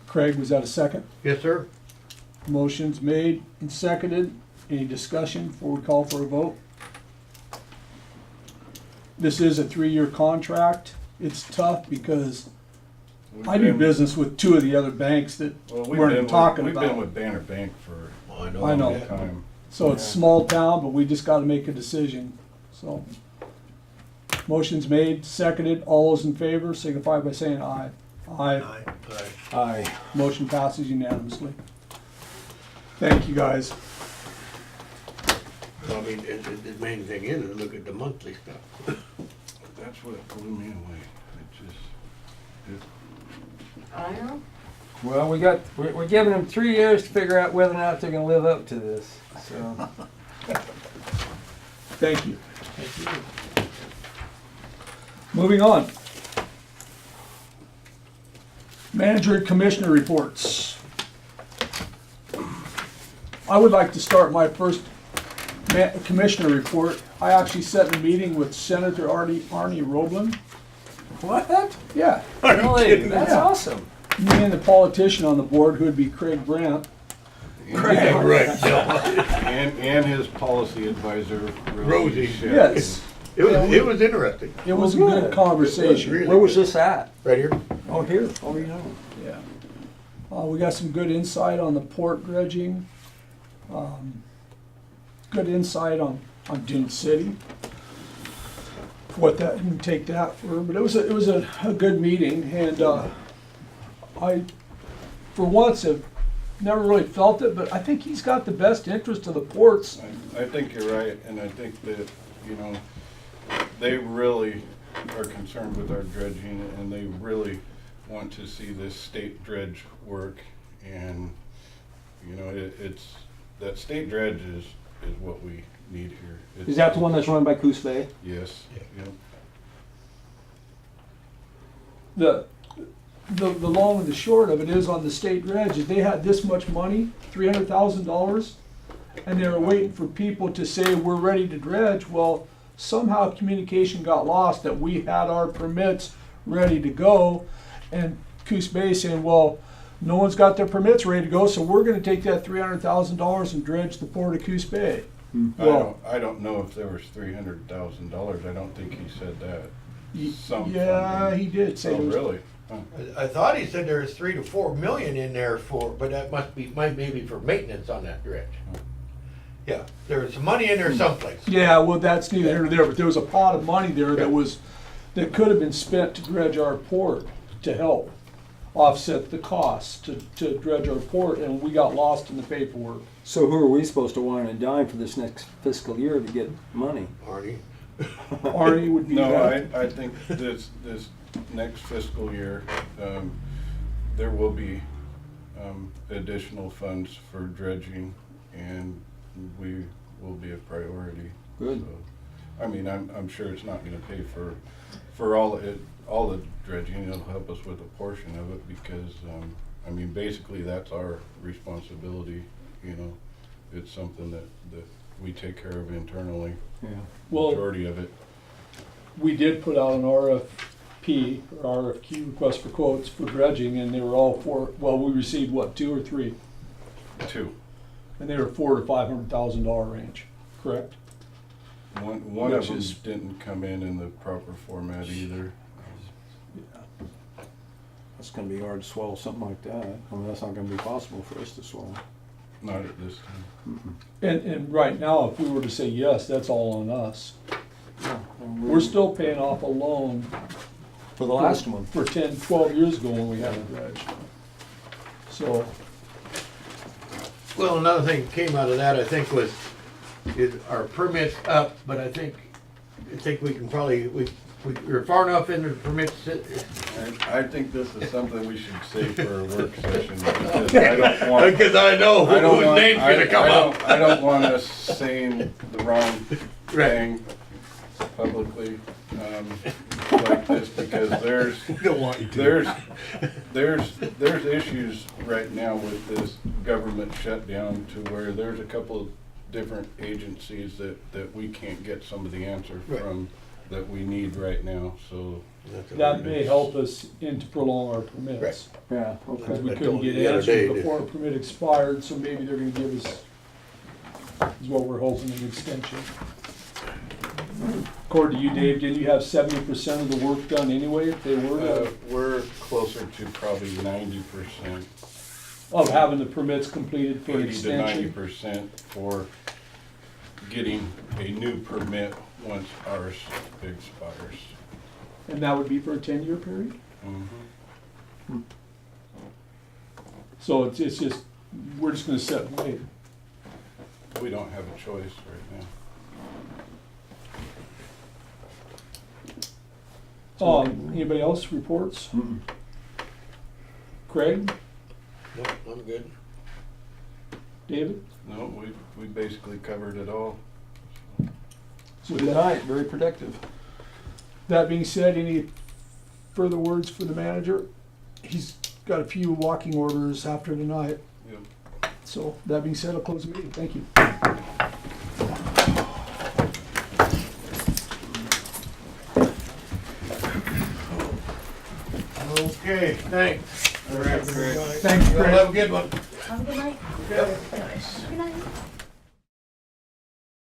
Craig, was that a second? Yes, sir. Motion's made and seconded. Any discussion before we call for a vote? This is a 3-year contract. It's tough because I do business with 2 of the other banks that Well, we're talking we've about. been with Banner Bank for I I a know. long time. So it's small town, but we just gotta make a decision, so. Motion's made, seconded, all those in favor signify by saying aye. Aye. Aye. Motion passes unanimously. Thank you, guys. Well, I mean, the main thing is, look at the monthly stuff. That's what blew me away. It just, I know. Well, we're giving them 3 years to figure out whether or not they're gonna live up to this, so. Thank you. Moving on. Manager and Commissioner reports. I would like to start my first Commissioner report. I actually sat in a meeting with Senator Arnie Roblin. What? Yeah, Really? That's Yeah. awesome. me and the politician on the board, who would be Craig Brandt. Right. and his policy advisor, Rosie. Shedd. Yes, It was interesting. it was a good conversation. Really Where was this at? Right here. Oh, here. Oh, yeah. Yeah. We got some good insight on the port dredging. Good insight on Dune City. What that, you can take that for, but it was a good meeting, and I, for once, have never really felt it, but I think he's got the best interest of the ports. I think you're right, and I think that, you know, they really are concerned with our dredging, and they really want to see this state dredge work, and, you know, it's, that state dredge is what we need here. Is that the one that's run by Coos Bay? Yes, yep. The long and the short of it is, on the state dredge, is they had this much money, $300,000, and they were waiting for people to say, we're ready to dredge. Well, somehow communication got lost that we had our permits ready to go, and Coos Bay saying, well, no one's got their permits ready to go, so we're gonna take that $300,000 and dredge the port of Coos Bay. Well, I don't know if there was $300,000. I don't think he said that. Some yeah, funding. he did say Oh, it was. really? Huh. I thought he said there was 3 to 4 million in there but that might maybe for maintenance on that dredge. Yeah, there was some money in there someplace. Yeah, well, that's neither here nor there, but there was a pot of money there that could have been spent to dredge our port to help offset the cost to dredge our port, and we got lost in the paperwork. So who are we supposed to wine and dine for this next fiscal year to get money? Arnie. Arnie would be No, that. I think this next fiscal year, there will be additional funds for dredging, and we will be a priority. Good. So, I mean, I'm sure it's not gonna pay for all the dredging. It'll help us with a portion of it, because, I mean, basically that's our responsibility, you know. It's something that we take care of internally, Yeah. Well, majority of it. we did put out an RFP, or RFQ, request for quotes for dredging, and they were all for, well, we received what, 2 or 3? 2. And they were $400,000 to $500,000 range, correct? One of Which them is- didn't come in the proper format either. That's gonna be hard to swallow something like that. I mean, that's not gonna be possible for us to swallow. Not at this time. And right now, if we were to say yes, that's all on us. We're still paying off a loan For the last one. for 10, 12 years ago when we had a dredge. So, Well, another thing that came out of that, I think, is our permits up, but I think we can probably, we're far enough into the permits. I think this is something we should save for a work session, because I don't want. Because I know I don't whose want, name's gonna come up. I don't want us saying the wrong Right. thing publicly, like this, because Don't want you to. there's issues right now with this government shutdown, to where there's a couple of different agencies that we can't get some of the answers Right. from that we need right now, so. that may help us in to prolong our permits. Yeah, Because okay. we I couldn't told you get the other day answers that- before our permit expired, so maybe they're gonna give us, is what we're hoping, an extension. According to you, Dave, didn't you have 70% of the work done anyway, if they were to, We're closer to probably 90%, of having the permits completed for an 80 to extension? 90% for getting a new permit once ours expires. And that would be for a 10-year period? Mhm. So it's just, we're just gonna sit and wait. We don't have a choice right now. Anybody else reports? Mm-mm. Craig, Nope, I'm good. David? No, we basically covered it all. So Good night, very productive. that being said, any further words for the manager? He's got a few walking orders after tonight. Yep. So that being said, I'll close the meeting. Thank you. Okay, thanks. Thanks, Well, Craig. have a good one. Have a good night. Yep. Good night.